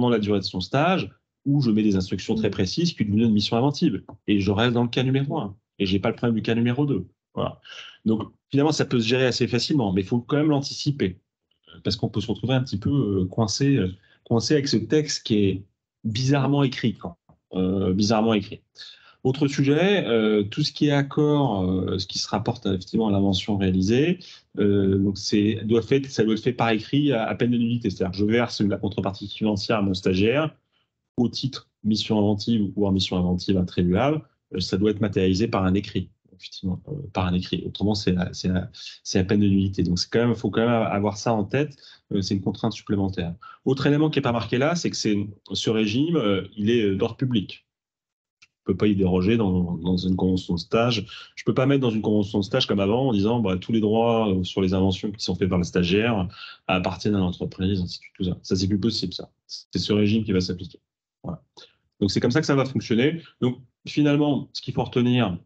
la durée de son stage, où je mets des instructions très précises qui lui donnent une mission inventive. Et je reste dans le cas numéro 1. Et je n'ai pas le problème du cas numéro 2. Voilà. Donc, finalement, ça peut se gérer assez facilement, mais il faut quand même l'anticiper. Parce qu'on peut se retrouver un petit peu coincé avec ce texte qui est bizarrement écrit. Bizarrement écrit. Autre sujet, tout ce qui est accord, ce qui se rapporte effectivement à l'invention réalisée, donc ça doit être fait par écrit à peine de nullité. C'est-à-dire que je verse la contrepartie financière à mon stagiaire au titre mission inventive ou en mission inventive attribuable, ça doit être matérialisé par un écrit. Effectivement, par un écrit. Autrement, c'est à peine de nullité. Donc, faut quand même avoir ça en tête. C'est une contrainte supplémentaire. Autre élément qui n'est pas marqué là, c'est que ce régime, il est d'ordre public. Je ne peux pas y déroger dans une convention de stage. Je ne peux pas mettre dans une convention de stage comme avant en disant tous les droits sur les inventions qui sont faites par le stagiaire appartiennent à l'entreprise, ainsi de suite, tout ça. Ça, c'est plus possible, ça. C'est ce régime qui va s'appliquer. Voilà. Donc, c'est comme ça que ça va fonctionner. Donc, finalement, ce qu'il faut retenir,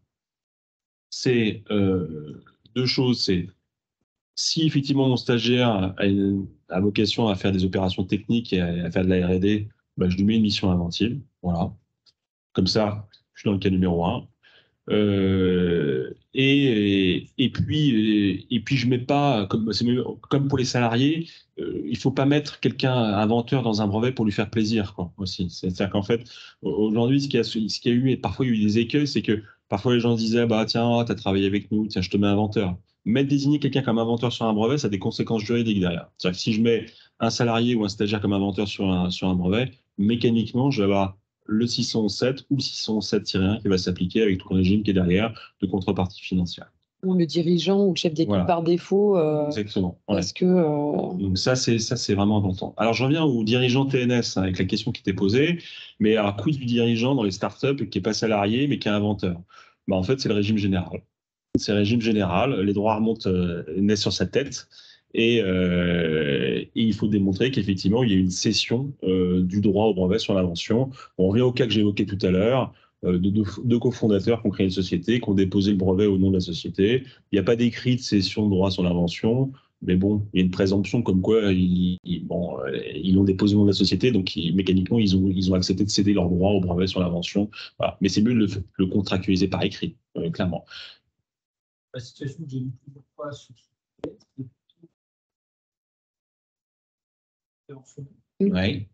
c'est deux choses. C'est si effectivement mon stagiaire a vocation à faire des opérations techniques et à faire de la R&D, je lui mets une mission inventive. Voilà. Comme ça, je suis dans le cas numéro 1. Et puis je mets pas, comme pour les salariés, il ne faut pas mettre quelqu'un inventeur dans un brevet pour lui faire plaisir, aussi. C'est-à-dire qu'en fait, aujourd'hui, ce qu'il y a eu, et parfois il y a eu des écueils, c'est que parfois les gens disaient, tiens, tu as travaillé avec nous, tiens, je te mets inventeur. Désigner quelqu'un comme inventeur sur un brevet, ça a des conséquences juridiques derrière. C'est-à-dire que si je mets un salarié ou un stagiaire comme inventeur sur un brevet, mécaniquement, je vais avoir le 607 ou le 607-1 qui va s'appliquer avec tout le régime qui est derrière de contrepartie financière. Le dirigeant ou le chef d'équipe par défaut. Exactement. Parce que. Donc ça, c'est vraiment important. Alors, je reviens au dirigeant TNS avec la question qui était posée. Mais alors, quid du dirigeant dans les startups qui n'est pas salarié mais qui est inventeur? En fait, c'est le régime général. C'est le régime général. Les droits naissent sur sa tête. Et il faut démontrer qu'effectivement, il y a une cession du droit au brevet sur l'invention. On revient au cas que j'évoquais tout à l'heure, de deux cofondateurs qui ont créé une société, qui ont déposé le brevet au nom de la société. Il n'y a pas d'écrit de cession de droit sur l'invention, mais bon, il y a une présomption comme quoi ils l'ont déposé au nom de la société, donc mécaniquement, ils ont accepté de céder leur droit au brevet sur l'invention. Voilà. Mais c'est mieux de le contractualiser par écrit, clairement. La situation que j'ai vue plusieurs fois sur ce sujet, c'est Ouais.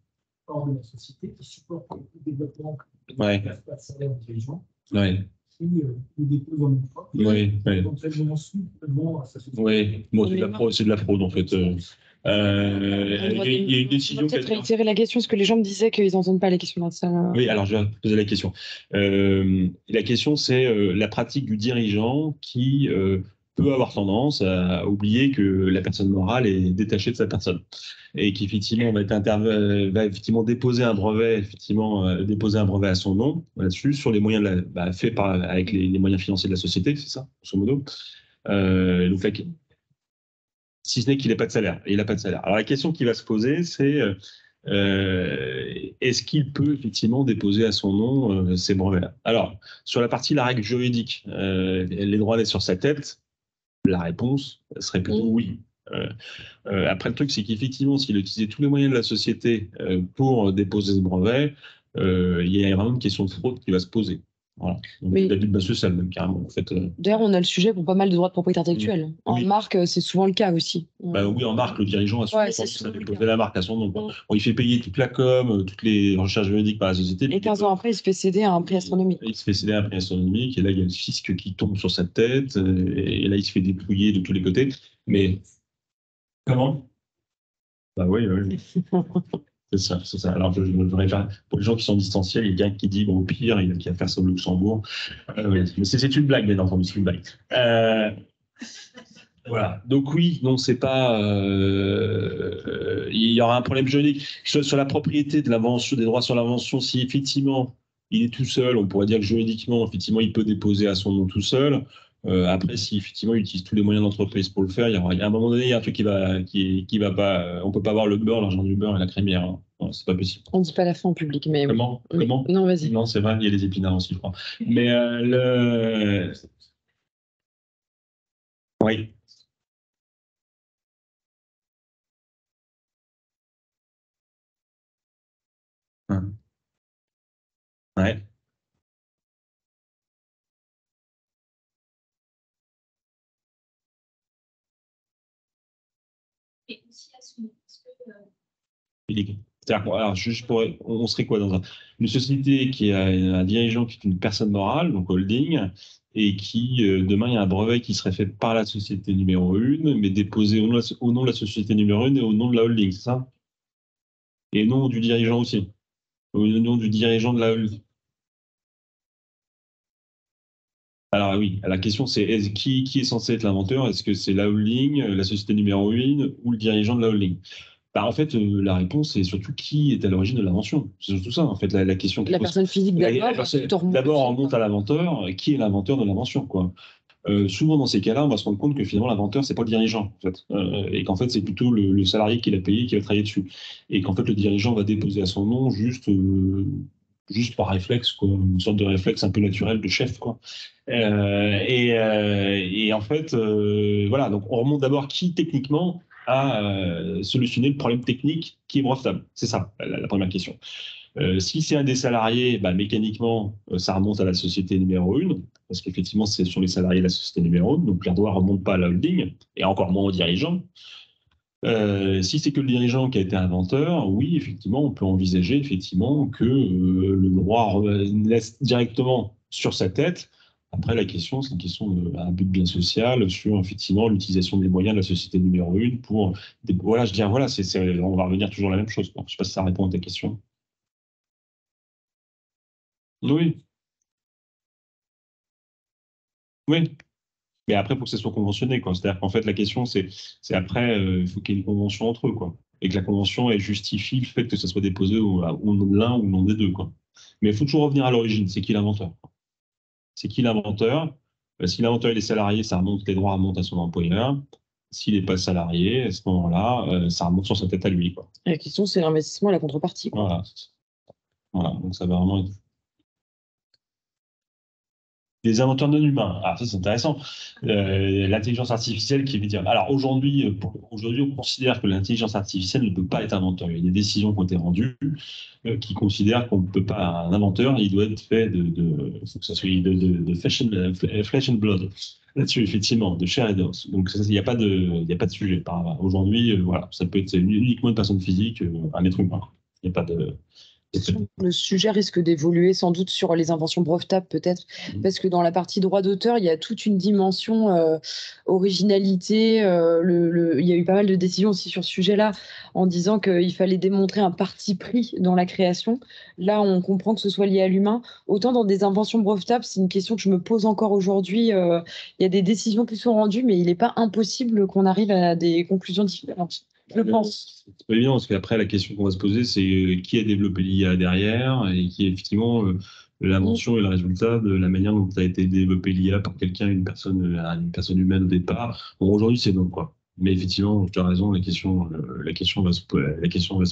hors de la société qui supporte le développement Ouais. de la salaire des dirigeants, Ouais. qui le dépose en même temps. Oui, oui. Éventuellement simplement à sa société. Oui, bon, c'est de la fraude en fait. Il y a une décision. On va peut-être réitérer la question parce que les gens me disaient qu'ils n'entendent pas les questions dans ça. Oui, alors je vais poser la question. La question, c'est la pratique du dirigeant qui peut avoir tendance à oublier que la personne morale est détachée de sa personne et qu'effectivement va effectivement déposer un brevet, déposer un brevet à son nom là-dessus sur les moyens faits avec les moyens financiers de la société, c'est ça, grosso modo. Donc, si ce n'est qu'il n'a pas de salaire. Il n'a pas de salaire. Alors la question qui va se poser, c'est est-ce qu'il peut effectivement déposer à son nom ces brevets-là? Alors, sur la partie la règle juridique, les droits d'être sur sa tête, la réponse serait plutôt oui. Après, le truc, c'est qu'effectivement, s'il utilisait tous les moyens de la société pour déposer ce brevet, il y a vraiment une question de fraude qui va se poser. Voilà. Donc, l'abus de base sociale, même carrément. En fait, d'ailleurs, on a le sujet pour pas mal de droits de propriété intellectuelle. Oui. En marque, c'est souvent le cas aussi. Oui, en marque, le dirigeant a souvent tendance à déposer la marque à son nom. Bon, il fait payer toute la com, toutes les recherches juridiques par la société. Et 15 ans après, il se fait céder à un prix astronomique. Il se fait céder à un prix astronomique, et là, il y a le fisc qui tombe sur sa tête, et là, il se fait dépouiller de tous les côtés. Mais comment? Bah oui, oui. C'est ça, c'est ça. Alors, je réfère pour les gens qui sont distanciés, il y a quelqu'un qui dit, bon, au pire, il a qu'à faire ça au Luxembourg. Mais c'est une blague, bien entendu, c'est une blague. Voilà. Donc oui, non, c'est pas. Il y aura un problème juridique sur la propriété de l'invention, des droits sur l'invention. Si effectivement il est tout seul, on pourrait dire que juridiquement, effectivement, il peut déposer à son nom tout seul. Après, si effectivement il utilise tous les moyens d'entreprise pour le faire, il y a un moment donné, il y a un truc qui va pas. On peut pas avoir le beurre, l'argent du beurre et la crémière. Hein. Non, c'est pas possible. On dit pas la fin en public, mais comment non, vas-y. Non, c'est vrai, il y a les épinards aussi, je crois. Mais oui. Ouais. Et aussi assumer. Alors, on serait quoi dans une société qui a un dirigeant qui est une personne morale, donc holding, et qui, demain, il y a un brevet qui serait fait par la société numéro 1, mais déposé au nom de la société numéro 1 et au nom de la holding, c'est ça? Et non du dirigeant aussi. Au nom du dirigeant de la holding. Alors oui, la question c'est qui est censé être l'inventeur? Est-ce que c'est la holding, la société numéro 1 ou le dirigeant de la holding? Bah, en fait, la réponse c'est surtout qui est à l'origine de l'invention. C'est surtout ça, en fait, la question. La personne physique d'abord, on remonte à l'inventeur. Qui est l'inventeur de l'invention, quoi? Souvent, dans ces cas-là, on va se rendre compte que finalement, l'inventeur, c'est pas le dirigeant, en fait. Et qu'en fait, c'est plutôt le salarié qui l'a payé, qui va travailler dessus. Et qu'en fait, le dirigeant va déposer à son nom juste par réflexe, quoi, une sorte de réflexe un peu naturel de chef, quoi. Et en fait, voilà, donc on remonte d'abord qui, techniquement, à solutionner le problème technique qui est brevetable. C'est ça, la première question. Si c'est un des salariés, bah, mécaniquement, ça remonte à la société numéro 1, parce qu'effectivement, ce sont les salariés de la société numéro 1, donc les droits ne remontent pas à la holding, et encore moins au dirigeant. Si c'est que le dirigeant qui a été inventeur, oui, effectivement, on peut envisager effectivement que le droit laisse directement sur sa tête. Après, la question, c'est une question d'un but bien social sur effectivement l'utilisation des moyens de la société numéro 1 pour. Voilà, je dirais, voilà, on va revenir toujours à la même chose. Je ne sais pas si ça répond à ta question. Oui. Oui. Mais après, il faut que ça soit conventionné, quoi. C'est-à-dire qu'en fait, la question, c'est après, il faut qu'il y ait une convention entre eux, quoi. Et que la convention, elle justifie le fait que ça soit déposé au nom de l'un ou au nom des deux, quoi. Mais il faut toujours revenir à l'origine. C'est qui l'inventeur? C'est qui l'inventeur? Si l'inventeur est salarié, les droits remontent à son employeur. S'il n'est pas salarié, à ce moment-là, ça remonte sur sa tête à lui, quoi. La question, c'est l'investissement et la contrepartie, quoi. Voilà. Voilà. Donc ça va vraiment être des inventeurs non humains. Ah, ça, c'est intéressant. L'intelligence artificielle qui veut dire. Alors aujourd'hui, on considère que l'intelligence artificielle ne peut pas être inventeur. Il y a des décisions qui ont été rendues qui considèrent qu'on ne peut pas. Un inventeur, il doit être fait faut que ça soit flesh and blood. Là-dessus, effectivement, de chair et d'os. Donc, il n'y a pas de sujet. Aujourd'hui, voilà, ça peut être uniquement une personne physique, un être humain. Il n'y a pas de. Le sujet risque d'évoluer sans doute sur les inventions brevetables peut-être, parce que dans la partie droit d'auteur, il y a toute une dimension originalité. Il y a eu pas mal de décisions aussi sur ce sujet-là, en disant qu'il fallait démontrer un parti pris dans la création. Là, on comprend que ce soit lié à l'humain. Autant dans des inventions brevetables, c'est une question que je me pose encore aujourd'hui. Il y a des décisions qui sont rendues, mais il n'est pas impossible qu'on arrive à des conclusions différentes. Je pense. C'est pas évident parce qu'après, la question qu'on va se poser, c'est qui a développé l'IA derrière et qui est effectivement l'invention et le résultat de la manière dont a été développé l'IA par quelqu'un, une personne humaine au départ. Bon, aujourd'hui, c'est non, quoi. Mais effectivement, tu as raison, la question va se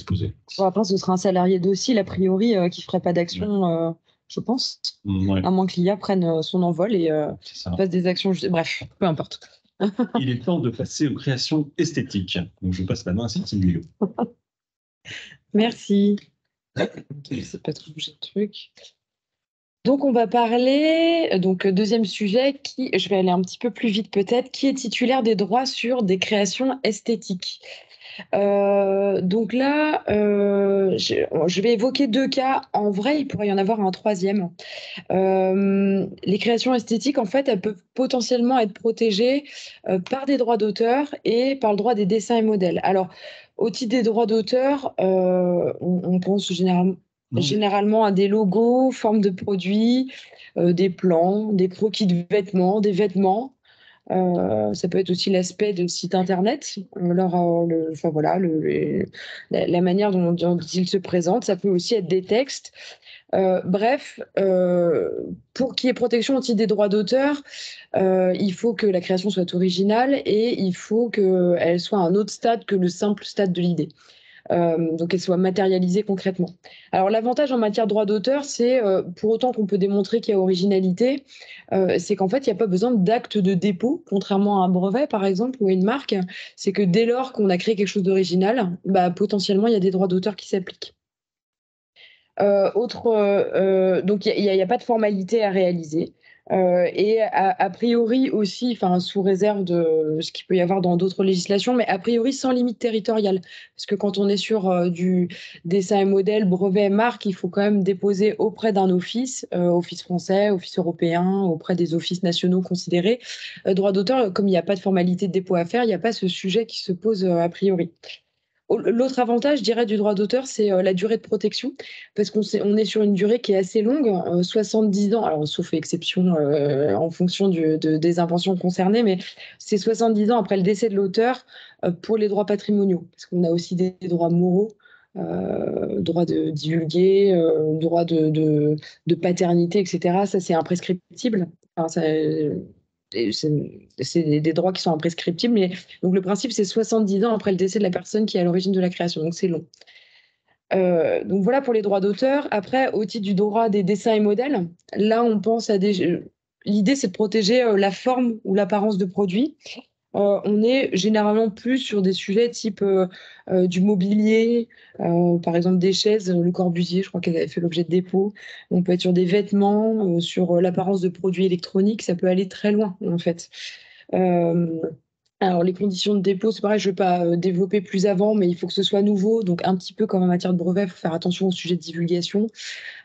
poser. Bon, après, ce sera un salarié docile, a priori, qui ne ferait pas d'action, je pense. Ouais, À moins que l'IA prenne son envol et c'est ça. fasse des actions. Bref, peu importe. Il est temps de passer aux créations esthétiques. Donc, je passe la main à Cécile Guillot. Merci. C'est pas trop bouger le truc. Donc, on va parler, deuxième sujet, je vais aller un petit peu plus vite peut-être, qui est titulaire des droits sur des créations esthétiques. Donc là, je vais évoquer 2 cas. En vrai, il pourrait y en avoir un troisième. Les créations esthétiques, en fait, elles peuvent potentiellement être protégées par des droits d'auteur et par le droit des dessins et modèles. Alors, au titre des droits d'auteur, on pense généralement à des logos, formes de produits, des plans, des croquis de vêtements, des vêtements. Ça peut être aussi l'aspect de site internet, la manière dont il se présente. Ça peut aussi être des textes. Bref, pour qu'il y ait protection au titre des droits d'auteur, il faut que la création soit originale et il faut qu'elle soit à un autre stade que le simple stade de l'idée. Donc qu'elle soit matérialisée concrètement. Alors l'avantage en matière de droit d'auteur, c'est pour autant qu'on peut démontrer qu'il y a originalité, c'est qu'en fait il n'y a pas besoin d'acte de dépôt, contrairement à un brevet par exemple ou à une marque. C'est que dès lors qu'on a créé quelque chose d'original, potentiellement il y a des droits d'auteur qui s'appliquent. Donc il n'y a pas de formalité à réaliser. Et a priori aussi, sous réserve de ce qu'il peut y avoir dans d'autres législations, mais a priori sans limite territoriale. Parce que quand on est sur du dessin et modèle, brevet, marque, il faut quand même déposer auprès d'un office, office français, office européen, auprès des offices nationaux considérés. Droit d'auteur, comme il n'y a pas de formalité de dépôt à faire, il n'y a pas ce sujet qui se pose a priori. L'autre avantage, je dirais, du droit d'auteur, c'est la durée de protection, parce on est sur une durée qui est assez longue, 70 ans, alors sauf exception en fonction des inventions concernées, mais c'est 70 ans après le décès de l'auteur pour les droits patrimoniaux, parce qu'on a aussi des droits moraux, droit de divulguer, droit de paternité, etc. Ça, c'est imprescriptible. C'est des droits qui sont imprescriptibles, mais donc le principe, c'est 70 ans après le décès de la personne qui est à l'origine de la création, donc c'est long. Donc voilà pour les droits d'auteur. Après, au titre du droit des dessins et modèles, là, on pense à l'idée, c'est de protéger la forme ou l'apparence de produits. On est généralement plus sur des sujets type du mobilier, par exemple des chaises, Le Corbusier, je crois qu'elle avait fait l'objet de dépôts. On peut être sur des vêtements, sur l'apparence de produits électroniques, ça peut aller très loin en fait. Alors les conditions de dépôt, c'est pareil, je ne vais pas développer plus avant, mais il faut que ce soit nouveau, donc un petit peu comme en matière de brevet, il faut faire attention au sujet de divulgation.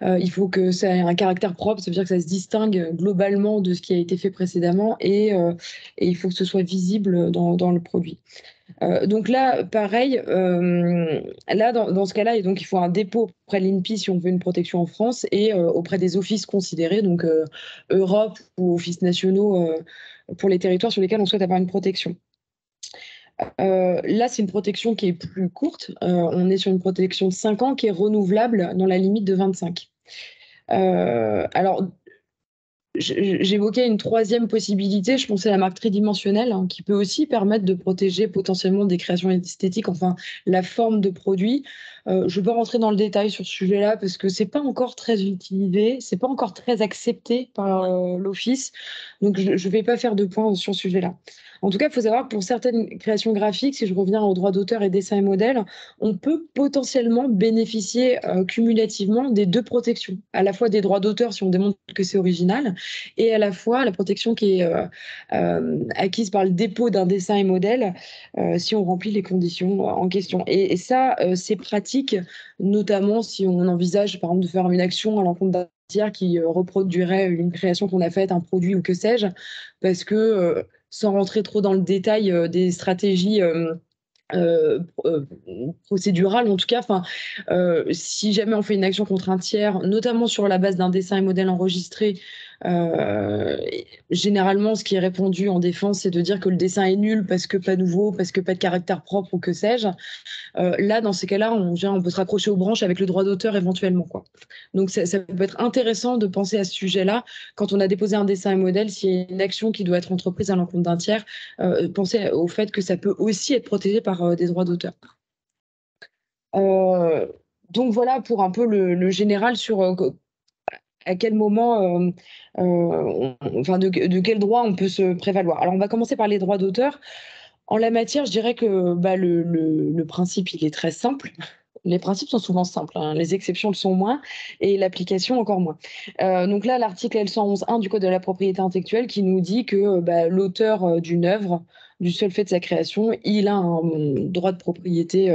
Il faut que ça ait un caractère propre, ça veut dire que ça se distingue globalement de ce qui a été fait précédemment et il faut que ce soit visible dans le produit. Donc là, pareil, là, dans ce cas-là, et donc il faut un dépôt auprès de l'INPI si on veut une protection en France et auprès des offices considérés, donc Europe ou offices nationaux pour les territoires sur lesquels on souhaite avoir une protection. Là, c'est une protection qui est plus courte. On est sur une protection de 5 ans qui est renouvelable dans la limite de 25. Alors, J'évoquais une troisième possibilité, je pensais à la marque tridimensionnelle, hein, qui peut aussi permettre de protéger potentiellement des créations esthétiques, enfin la forme de produit. Je ne vais pas rentrer dans le détail sur ce sujet-là parce que c'est pas encore très utilisé, c'est pas encore très accepté par l'Office, donc je ne vais pas faire de point sur ce sujet-là. En tout cas, il faut savoir que pour certaines créations graphiques, si je reviens aux droits d'auteur et dessins et modèles, on peut potentiellement bénéficier cumulativement des deux protections, à la fois des droits d'auteur si on démontre que c'est original, et à la fois la protection qui est acquise par le dépôt d'un dessin et modèle si on remplit les conditions en question. Et ça, c'est pratique, notamment si on envisage, par exemple, de faire une action à l'encontre d'un tiers qui reproduirait une création qu'on a faite, un produit ou que sais-je, parce que, sans rentrer trop dans le détail des stratégies procédurales, en tout cas, si jamais on fait une action contre un tiers, notamment sur la base d'un dessin et modèle enregistré, euh, généralement, ce qui est répondu en défense, c'est de dire que le dessin est nul parce que pas nouveau, parce que pas de caractère propre ou que sais-je. Là, dans ces cas-là, on peut se raccrocher aux branches avec le droit d'auteur éventuellement, quoi. Donc, ça peut être intéressant de penser à ce sujet-là quand on a déposé un dessin et modèle, s'il y a une action qui doit être entreprise à l'encontre d'un tiers, penser au fait que ça peut aussi être protégé par des droits d'auteur. Euh, donc voilà pour un peu le général sur à quel moment, enfin de quel droit on peut se prévaloir. Alors on va commencer par les droits d'auteur. En la matière, je dirais que bah, le principe, il est très simple. Les principes sont souvent simples, hein. Les exceptions le sont moins et l'application encore moins. Donc là, l'article L111.1 du Code de la propriété intellectuelle qui nous dit que bah, l'auteur d'une œuvre, du seul fait de sa création, il a un droit de propriété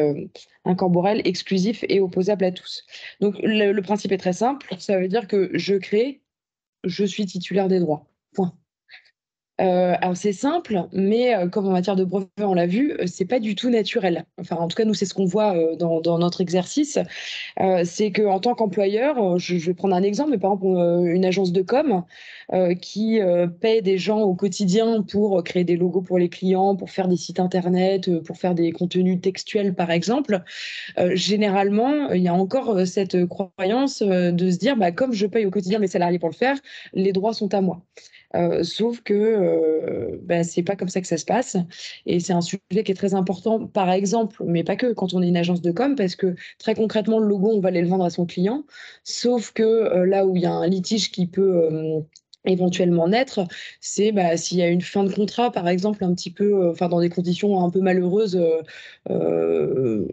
incorporel exclusif et opposable à tous. Donc le principe est très simple, ça veut dire que je crée, je suis titulaire des droits. Point. Alors c'est simple, mais comme en matière de brevet, on l'a vu, c'est pas du tout naturel. Enfin, en tout cas, nous, c'est ce qu'on voit dans notre exercice. C'est qu'en tant qu'employeur, je vais prendre un exemple, mais par exemple, une agence de com qui paie des gens au quotidien pour créer des logos pour les clients, pour faire des sites internet, pour faire des contenus textuels, par exemple. Généralement, il y a encore cette croyance de se dire, bah, comme je paye au quotidien mes salariés pour le faire, les droits sont à moi. Sauf que bah, c'est pas comme ça que ça se passe. Et c'est un sujet qui est très important, par exemple, mais pas que, quand on est une agence de com, parce que très concrètement, le logo, on va aller le vendre à son client. Sauf que là où il y a un litige qui peut éventuellement naître, c'est bah, s'il y a une fin de contrat, par exemple, un petit peu, enfin dans des conditions un peu malheureuses. Euh,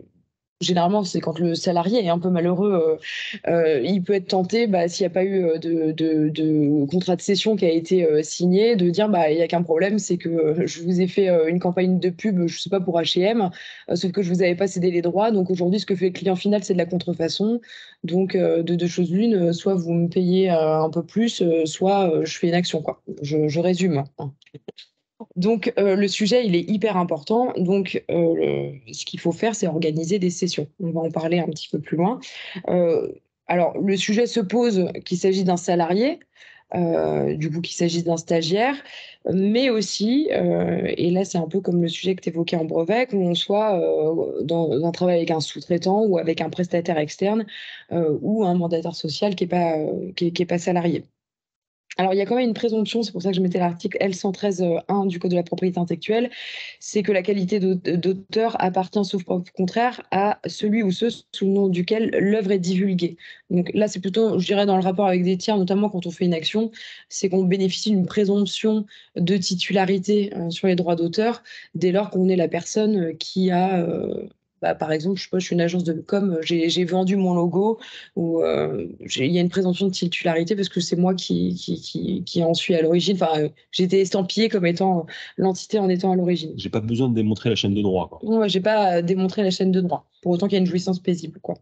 Généralement, c'est quand le salarié est un peu malheureux, il peut être tenté, bah, s'il n'y a pas eu de contrat de cession qui a été signé, de dire bah, il n'y a qu'un problème, c'est que je vous ai fait une campagne de pub, je ne sais pas, pour H&M, sauf que je ne vous avais pas cédé les droits. Donc aujourd'hui, ce que fait le client final, c'est de la contrefaçon. Donc de deux choses l'une, soit vous me payez un peu plus, soit je fais une action, quoi. Je résume, hein. Donc, le sujet, il est hyper important. Donc, ce qu'il faut faire, c'est organiser des sessions. On va en parler un petit peu plus loin. Euh, alors, le sujet se pose qu'il s'agit d'un salarié, du coup qu'il s'agisse d'un stagiaire, mais aussi, et là c'est un peu comme le sujet que tu évoquais en brevet, qu'on soit dans un travail avec un sous-traitant ou avec un prestataire externe ou un mandataire social qui n'est pas, qui est pas salarié. Alors, il y a quand même une présomption, c'est pour ça que je mettais l'article L113.1 du Code de la propriété intellectuelle, c'est que la qualité d'auteur appartient, sauf preuve contraire, à celui ou ceux sous le nom duquel l'œuvre est divulguée. Donc là, c'est plutôt, je dirais, dans le rapport avec des tiers, notamment quand on fait une action, c'est qu'on bénéficie d'une présomption de titularité sur les droits d'auteur dès lors qu'on est la personne qui a bah, par exemple, je sais pas, je suis une agence de com, j'ai vendu mon logo ou il y a une présomption de titularité parce que c'est moi qui en suis à l'origine. Enfin, j'ai été estampillée comme étant l'entité en étant à l'origine. J'ai pas besoin de démontrer la chaîne de droit, quoi. Ouais, j'ai pas démontré la chaîne de droit, pour autant qu'il y a une jouissance paisible, quoi.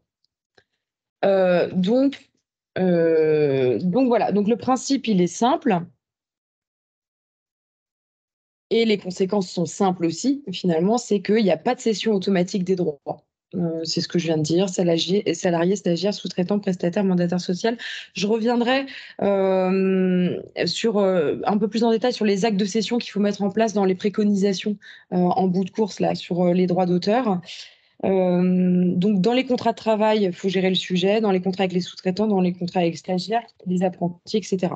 Euh, donc, donc voilà. Donc le principe, il est simple. Et les conséquences sont simples aussi, finalement, c'est qu'il n'y a pas de cession automatique des droits. C'est ce que je viens de dire, salarié, stagiaire, sous-traitant, prestataire, mandataire social. Je reviendrai sur un peu plus en détail sur les actes de cession qu'il faut mettre en place dans les préconisations en bout de course là, sur les droits d'auteur. Donc, dans les contrats de travail, il faut gérer le sujet, dans les contrats avec les sous-traitants, dans les contrats avec les stagiaires, les apprentis, etc.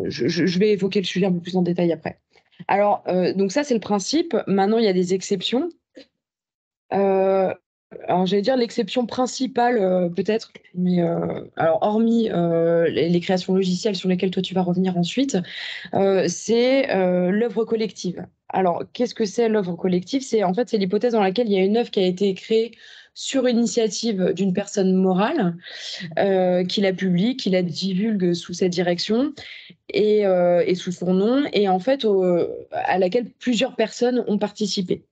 Je vais évoquer le sujet un peu plus en détail après. Alors, donc ça, c'est le principe. Maintenant, il y a des exceptions. Alors, j'allais dire l'exception principale, peut-être, mais alors, hormis les créations logicielles sur lesquelles toi tu vas revenir ensuite, c'est l'œuvre collective. Alors, qu'est-ce que c'est l'œuvre collective? C'est en fait c'est l'hypothèse dans laquelle il y a une œuvre qui a été créée sur initiative d'une personne morale, qui la publie, qui la divulgue sous sa direction et sous son nom, et en fait à laquelle plusieurs personnes ont participé.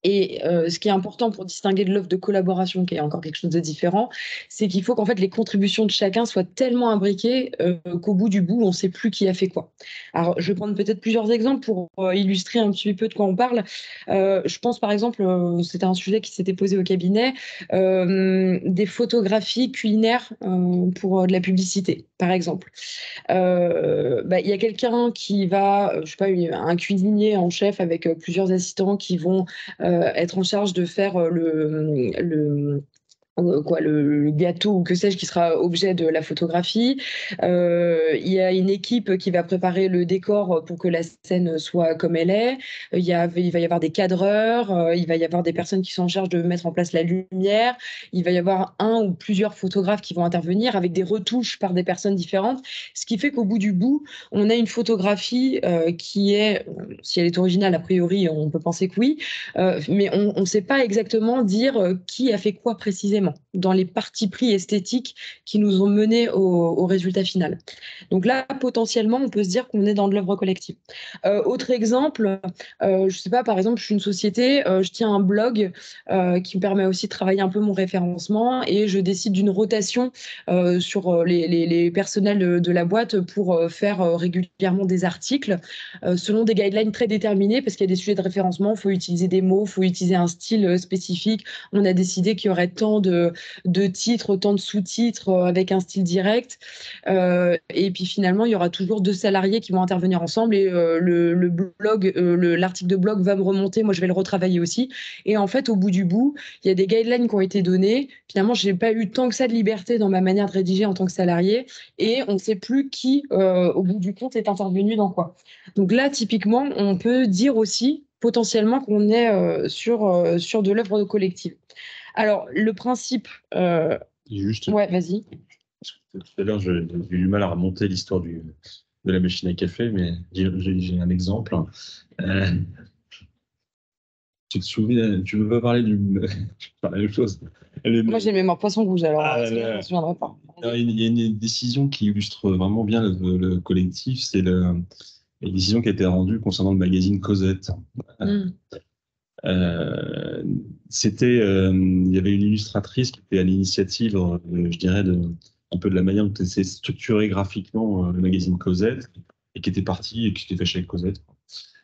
Et ce qui est important pour distinguer de l'œuvre de collaboration, qui est encore quelque chose de différent, c'est qu'il faut qu'en fait les contributions de chacun soient tellement imbriquées qu'au bout du bout, on ne sait plus qui a fait quoi. Alors, je vais prendre peut-être plusieurs exemples pour illustrer un petit peu de quoi on parle. Je pense par exemple, c'était un sujet qui s'était posé au cabinet, des photographies culinaires pour de la publicité, par exemple. Il y a quelqu'un qui va, je sais pas, un cuisinier en chef avec plusieurs assistants qui vont être en charge de faire le gâteau ou que sais-je qui sera objet de la photographie. Il y a une équipe qui va préparer le décor pour que la scène soit comme elle est. Il va y avoir des cadreurs, il va y avoir des personnes qui sont en charge de mettre en place la lumière. Il va y avoir un ou plusieurs photographes qui vont intervenir avec des retouches par des personnes différentes. Ce qui fait qu'au bout du bout, on a une photographie qui est, si elle est originale, a priori, on peut penser que oui, mais on ne sait pas exactement dire qui a fait quoi précisément dans les partis pris esthétiques qui nous ont menés au résultat final. Donc là, potentiellement, on peut se dire qu'on est dans de l'œuvre collective. Autre exemple, je ne sais pas, par exemple, je suis une société, je tiens un blog qui me permet aussi de travailler un peu mon référencement et je décide d'une rotation sur les personnels de la boîte pour faire régulièrement des articles selon des guidelines très déterminés parce qu'il y a des sujets de référencement, il faut utiliser des mots, il faut utiliser un style spécifique. On a décidé qu'il y aurait tant de titres, tant de sous-titres avec un style direct. Et puis finalement, il y aura toujours 2 salariés qui vont intervenir ensemble et l'article de blog va me remonter. Moi, je vais le retravailler aussi. Et en fait, au bout du bout, il y a des guidelines qui ont été données. Finalement, je n'ai pas eu tant que ça de liberté dans ma manière de rédiger en tant que salarié. Et on ne sait plus qui, au bout du compte, est intervenu dans quoi. Donc là, typiquement, on peut dire aussi potentiellement qu'on est sur de l'œuvre collective. Alors, le principe. Juste, Ouais, vas-y. tout à l'heure, j'ai eu du mal à remonter l'histoire de la machine à café, mais j'ai un exemple. Tu te souviens, tu veux pas parler la même chose. Moi, j'ai le mémoire poisson rouge, alors je ne Ah, me souviendrai pas. il y a une décision qui illustre vraiment bien le collectif, c'est la décision qui a été rendue concernant le magazine Cosette. Euh, il y avait une illustratrice qui était à l'initiative, je dirais, un peu de la manière dont était structuré graphiquement le magazine Cosette, et qui était partie, et qui était fâchée avec Cosette,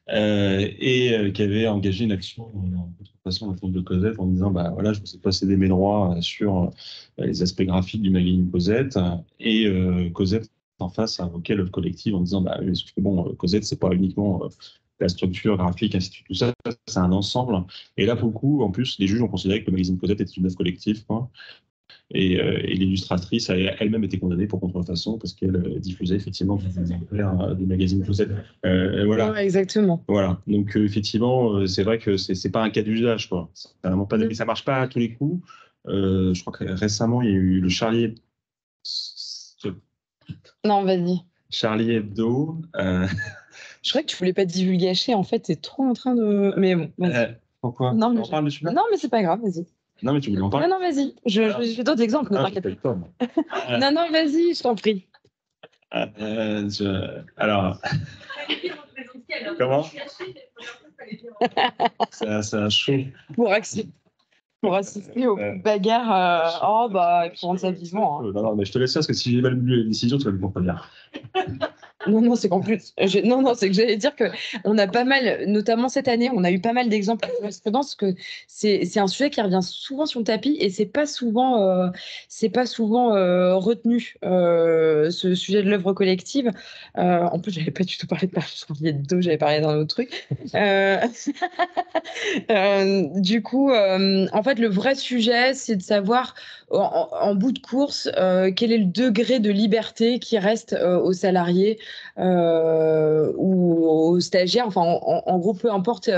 qui avait engagé une action en contrefaçon à compte de Cosette en disant, bah voilà, je vous ai pas cédé mes droits sur les aspects graphiques du magazine Cosette, et Cosette en face a invoqué le collectif en disant, bah parce que bon, Cosette, c'est pas uniquement la structure graphique, ainsi de suite, tout ça, c'est un ensemble. Et là, pour le coup, en plus, les juges ont considéré que le magazine Cosette était une œuvre collective, quoi. Et l'illustratrice a elle-même été condamnée pour contrefaçon parce qu'elle diffusait effectivement des exemplaires du magazine Cosette. Voilà. Ouais, exactement. Voilà. Donc effectivement, c'est vrai que c'est pas un cas d'usage, quoi. C'est vraiment pas, mais ça marche pas à tous les coups. Je crois que récemment, il y a eu le Non, vas-y. Charlie Hebdo. Je crois que tu voulais pas divulgacher, en fait, t'es trop en train de. Mais bon, vas-y. Pourquoi? Non, mais on parle de celui-là? non, mais c'est pas grave, vas-y. Non, mais tu voulais en parler? Non, vas-y. Je fais d'autres exemples, ne t'inquiète pas. Non, vas-y, je t'en prie. Alors, comment? C'est un show. Pour assister aux bagarres, il faut rendre ça vivant. Hein. Non, mais je te laisse ça parce que si j'ai mal lu la décision, tu vas me comprendre bien. Non, c'est qu'en plus, c'est que j'allais dire que on a pas mal, notamment cette année, on a eu pas mal d'exemples de jurisprudence que c'est un sujet qui revient souvent sur le tapis et c'est pas souvent retenu ce sujet de l'œuvre collective. En plus, j'avais pas du tout parlé de Charlie Hebdo, j'avais parlé d'un autre truc. Du coup, en fait, le vrai sujet, c'est de savoir en bout de course, quel est le degré de liberté qui reste aux salariés ou aux stagiaires, enfin en gros peu importe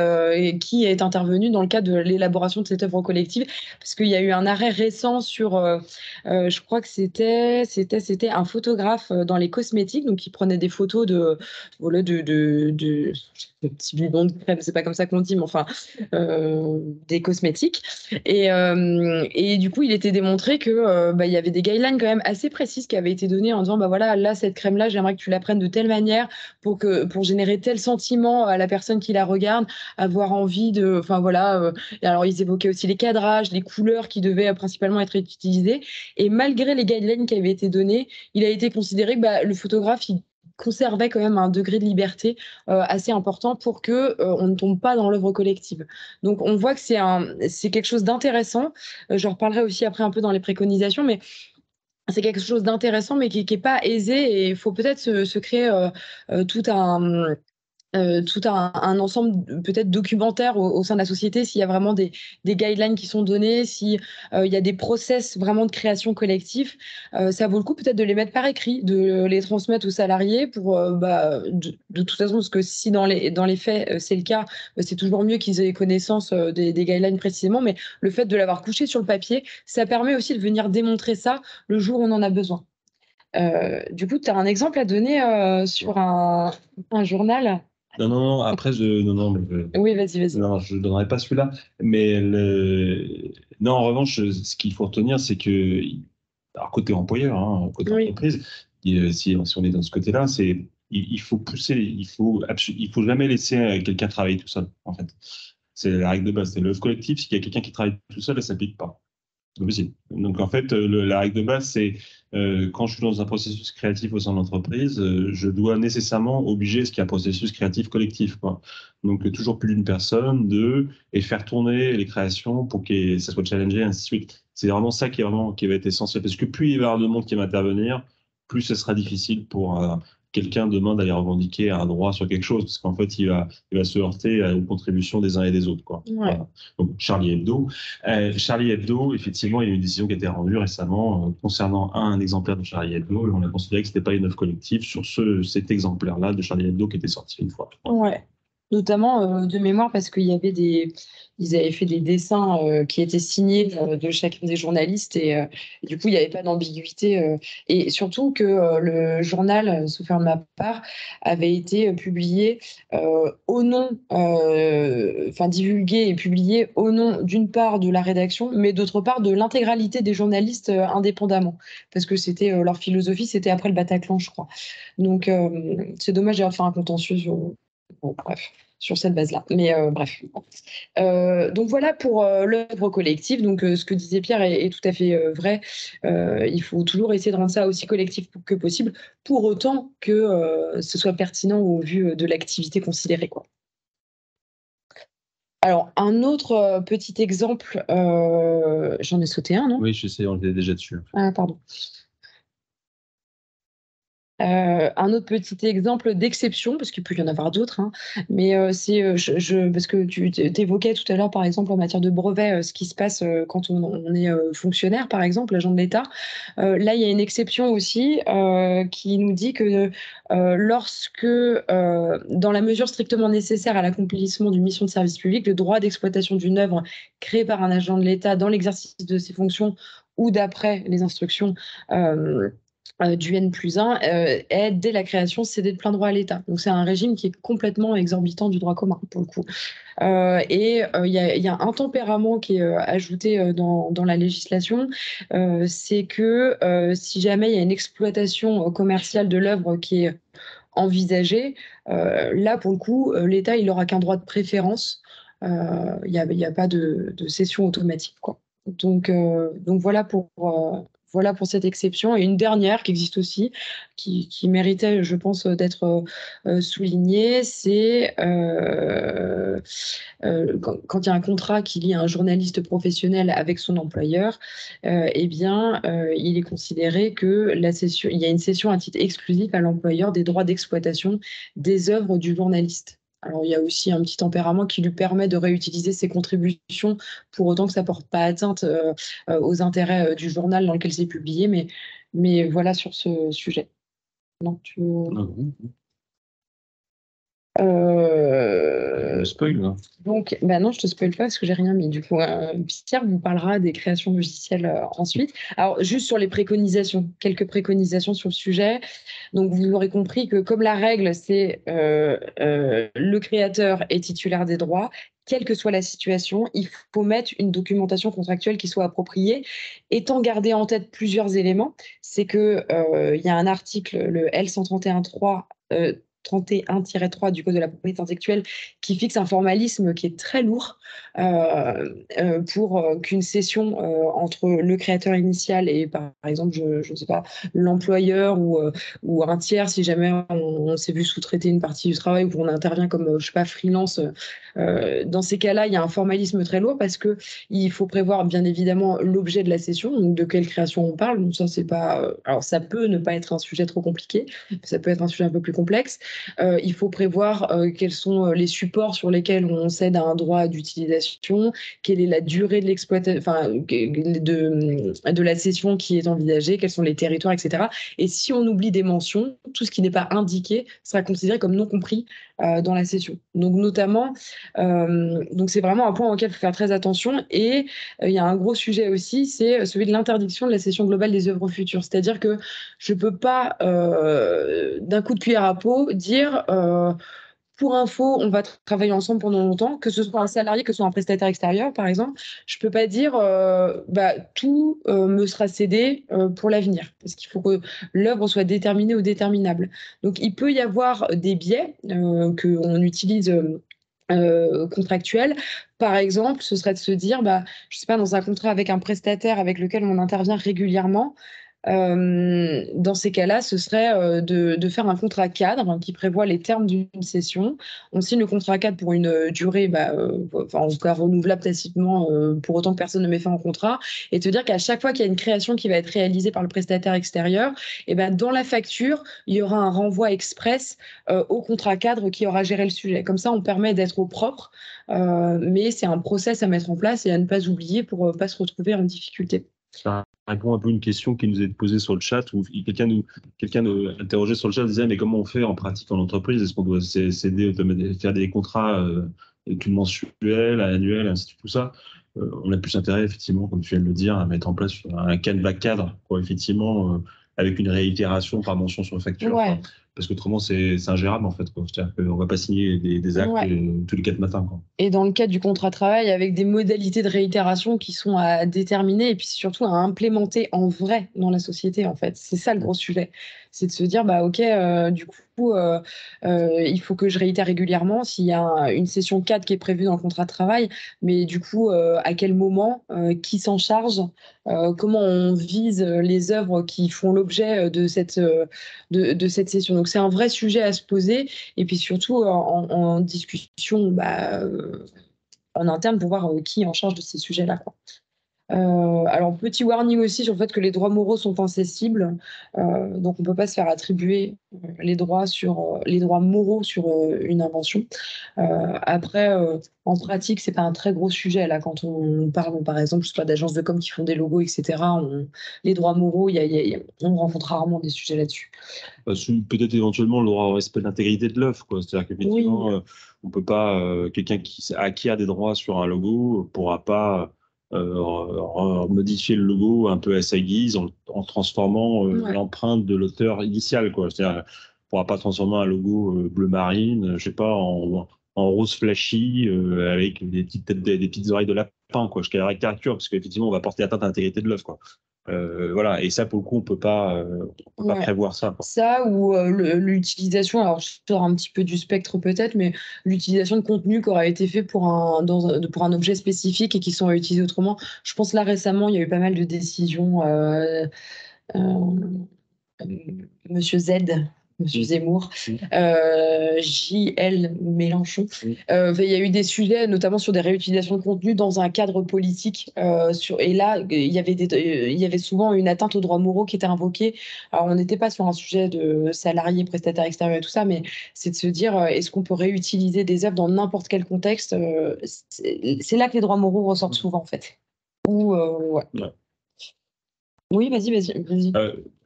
qui est intervenu dans le cadre de l'élaboration de cette œuvre collective, parce qu'il y a eu un arrêt récent sur, je crois que c'était un photographe dans les cosmétiques, donc qui prenait des photos de voilà, de petits bidons de crème, c'est pas comme ça qu'on dit, mais enfin des cosmétiques. Et du coup, il était démontré que il y avait des guidelines quand même assez précises qui avaient été données en disant bah voilà, là cette crème là, j'aimerais que tu la prennes de telle manière pour générer tel sentiment à la personne qui la regarde, avoir envie de, enfin voilà. Et alors ils évoquaient aussi les cadrages, les couleurs qui devaient principalement être utilisées. Et malgré les guidelines qui avaient été données, il a été considéré que le photographe il conservait quand même un degré de liberté assez important pour que on ne tombe pas dans l'œuvre collective. Donc on voit que c'est quelque chose d'intéressant. J'en reparlerai aussi après un peu dans les préconisations, mais c'est quelque chose d'intéressant, mais qui est pas aisé, et il faut peut-être se créer tout un ensemble peut-être documentaire au sein de la société, s'il y a vraiment des guidelines qui sont donnés, si il y a des process vraiment de création collective, ça vaut le coup peut-être de les mettre par écrit, de les transmettre aux salariés pour de toute façon, parce que si dans les faits c'est le cas, c'est toujours mieux qu'ils aient connaissance des guidelines précisément, mais le fait de l'avoir couché sur le papier, ça permet aussi de venir démontrer ça le jour où on en a besoin. Du coup, tu as un exemple à donner sur un journal? Non, après, Oui, vas-y. non, je ne donnerai pas celui-là. Mais non, en revanche, ce qu'il faut retenir, c'est que, alors, côté employeur, hein, côté Oui. entreprise, si on est dans ce côté-là, il faut pousser, il faut jamais laisser quelqu'un travailler tout seul, en fait. C'est la règle de base. C'est l'œuvre collective. S'il y a quelqu'un qui travaille tout seul, elle ne s'applique pas. C'est pas possible. Donc, en fait, la règle de base, c'est quand je suis dans un processus créatif au sein de l'entreprise, je dois nécessairement obliger ce qu'il y a un processus créatif collectif, quoi. Donc, toujours plus d'une personne, et faire tourner les créations pour que ça soit challengé, ainsi de suite. C'est vraiment ça qui va être essentiel. Parce que plus il va y avoir de monde qui va intervenir, plus ce sera difficile pour quelqu'un demain d'aller revendiquer un droit sur quelque chose. Parce qu'en fait, il va se heurter aux contributions des uns et des autres, quoi. Ouais. Voilà. Donc, Charlie Hebdo. Charlie Hebdo, effectivement, il y a eu une décision qui a été rendue récemment concernant un exemplaire de Charlie Hebdo, et on a considéré que ce n'était pas une œuvre collective sur cet exemplaire-là de Charlie Hebdo qui était sorti une fois. Ouais. Notamment de mémoire parce qu'ils avaient fait des dessins qui étaient signés de chacun des journalistes, et du coup il n'y avait pas d'ambiguïté, et surtout que le journal, sauf faire de ma part, avait été publié au nom, enfin divulgué et publié au nom d'une part de la rédaction, mais d'autre part de l'intégralité des journalistes indépendamment, parce que c'était leur philosophie, c'était après le Bataclan, je crois. Donc c'est dommage d'avoir fait un contentieux sur cette base-là. Mais bref. Donc voilà pour l'œuvre collective. Donc ce que disait Pierre est tout à fait vrai. Il faut toujours essayer de rendre ça aussi collectif que possible, pour autant que ce soit pertinent au vu de l'activité considérée, quoi. Alors, un autre petit exemple, j'en ai sauté un, non? Oui, je sais, on était déjà dessus. Ah, pardon. Un autre petit exemple d'exception, parce qu'il peut y en avoir d'autres, hein, mais c'est parce que tu évoquais tout à l'heure, par exemple, en matière de brevet, ce qui se passe quand on est fonctionnaire, par exemple, agent de l'État. Là, il y a une exception aussi qui nous dit que lorsque, dans la mesure strictement nécessaire à l'accomplissement d'une mission de service public, le droit d'exploitation d'une œuvre créée par un agent de l'État dans l'exercice de ses fonctions ou d'après les instructions du N+1 est, dès la création, cédé de plein droit à l'État. Donc c'est un régime qui est complètement exorbitant du droit commun, pour le coup. Il y a un tempérament qui est ajouté dans la législation, c'est que si jamais il y a une exploitation commerciale de l'œuvre qui est envisagée, là, pour le coup, l'État, il n'aura qu'un droit de préférence. Il y a pas de cession automatique, quoi. Donc voilà pour cette exception. Et une dernière qui existe aussi, qui méritait, je pense, d'être soulignée, c'est quand il y a un contrat qui lie un journaliste professionnel avec son employeur, eh bien, il est considéré que il y a une cession à titre exclusif à l'employeur des droits d'exploitation des œuvres du journaliste. Alors, il y a aussi un petit tempérament qui lui permet de réutiliser ses contributions pour autant que ça porte pas atteinte aux intérêts du journal dans lequel c'est publié. Mais voilà sur ce sujet. Non, Spoil, hein. Donc, bah non, je te spoil pas parce que j'ai rien mis. Du coup, Pierre vous parlera des créations logicielles ensuite. Alors, juste sur les préconisations, quelques préconisations sur le sujet. Donc, vous aurez compris que comme la règle, c'est le créateur est titulaire des droits, quelle que soit la situation, il faut mettre une documentation contractuelle qui soit appropriée, étant gardé en tête plusieurs éléments. C'est que il y a un article, le L131.3. 31-3 du Code de la propriété intellectuelle qui fixe un formalisme qui est très lourd pour qu'une cession entre le créateur initial et par exemple, je ne sais pas, l'employeur ou un tiers, si jamais on s'est vu sous-traiter une partie du travail ou qu'on intervient comme, je sais pas, freelance, dans ces cas-là, il y a un formalisme très lourd parce qu'il faut prévoir bien évidemment l'objet de la cession, donc de quelle création on parle. Donc ça, c'est pas, alors ça peut ne pas être un sujet trop compliqué, ça peut être un sujet un peu plus complexe. Il faut prévoir quels sont les supports sur lesquels on cède à un droit d'utilisation, quelle est la durée de l'exploitation, enfin, de la cession qui est envisagée, quels sont les territoires, etc. Et si on oublie des mentions, tout ce qui n'est pas indiqué sera considéré comme non compris dans la cession. Donc notamment, donc c'est vraiment un point auquel il faut faire très attention. Et il y a un gros sujet aussi, c'est celui de l'interdiction de la cession globale des œuvres futures. C'est-à-dire que je ne peux pas, d'un coup de cuillère à peau, dire pour info, on va travailler ensemble pendant longtemps, que ce soit un salarié, que ce soit un prestataire extérieur, par exemple. Je ne peux pas dire tout me sera cédé pour l'avenir, parce qu'il faut que l'œuvre soit déterminée ou déterminable. Donc, il peut y avoir des biais qu'on utilise. Contractuel. Par exemple, ce serait de se dire, je sais pas, dans un contrat avec un prestataire avec lequel on intervient régulièrement, dans ces cas-là, ce serait de faire un contrat cadre qui prévoit les termes d'une session. On signe le contrat cadre pour une durée, en tout cas renouvelable tacitement, pour autant que personne ne met fin au contrat, et te dire qu'à chaque fois qu'il y a une création qui va être réalisée par le prestataire extérieur, et dans la facture, il y aura un renvoi express au contrat cadre qui aura géré le sujet. Comme ça, on permet d'être au propre, mais c'est un process à mettre en place et à ne pas oublier pour ne pas se retrouver en difficulté. Ça répond un peu à une question qui nous est posée sur le chat, où quelqu'un nous interrogeait sur le chat, disait mais comment on fait en pratique en entreprise? Est-ce qu'on doit faire des contrats mensuels, annuels, ainsi de suite, tout ça? On a plus intérêt, effectivement, comme tu viens de le dire, à mettre en place un canevas cadre, quoi, effectivement, avec une réitération par mention sur la facture. Ouais. Quoi. Parce qu'autrement, c'est ingérable, en fait. Quoi. C'est-à-dire qu'on ne va pas signer des actes tous les 4 matins. Quoi. Et dans le cadre du contrat de travail, avec des modalités de réitération qui sont à déterminer et puis surtout à implémenter en vrai dans la société, en fait. C'est ça le gros sujet. C'est de se dire, OK, du coup, il faut que je réitère régulièrement s'il y a une session 4 qui est prévue dans le contrat de travail, mais du coup, à quel moment, qui s'en charge, comment on vise les œuvres qui font l'objet de cette session. Donc, c'est un vrai sujet à se poser et puis surtout en discussion en interne pour voir qui est en charge de ces sujets-là, quoi. Alors, petit warning aussi sur le fait que les droits moraux sont incessibles. Donc, on ne peut pas se faire attribuer les droits moraux sur une invention. Après, en pratique, ce n'est pas un très gros sujet. Là, quand on parle, par exemple, je sais pas, d'agences de com qui font des logos, etc., les droits moraux, on rencontre rarement des sujets là-dessus. Peut-être éventuellement le droit au respect de l'intégrité de l'œuvre. C'est-à-dire qu'effectivement, on peut pas, quelqu'un qui acquiert des droits sur un logo ne pourra pas modifier le logo un peu à sa guise en transformant l'empreinte de l'auteur initial. C'est-à-dire, on ne pourra pas transformer un logo bleu marine, je sais pas, en rose flashy avec des petites oreilles de lapin, quoi, jusqu'à la caricature, parce qu'effectivement, on va porter atteinte à l'intégrité de l'œuvre, quoi. Voilà, et ça, pour le coup, on peut pas prévoir ça. Quoi. Ça ou l'utilisation, alors je sors un petit peu du spectre peut-être, mais l'utilisation de contenu qui aura été fait pour un objet spécifique et qui sont utilisés autrement. Je pense là récemment, il y a eu pas mal de décisions. Monsieur Z, Monsieur Zemmour, Mm. J.L. Mélenchon. Mm. Il y a eu des sujets, notamment sur des réutilisations de contenu dans un cadre politique. Et là, il y avait souvent une atteinte aux droits moraux qui était invoquée. Alors, on n'était pas sur un sujet de salariés, prestataires extérieurs et tout ça, mais c'est de se dire, est-ce qu'on peut réutiliser des œuvres dans n'importe quel contexte? C'est là que les droits moraux ressortent souvent, en fait. Ouais. Ouais. Oui, vas-y.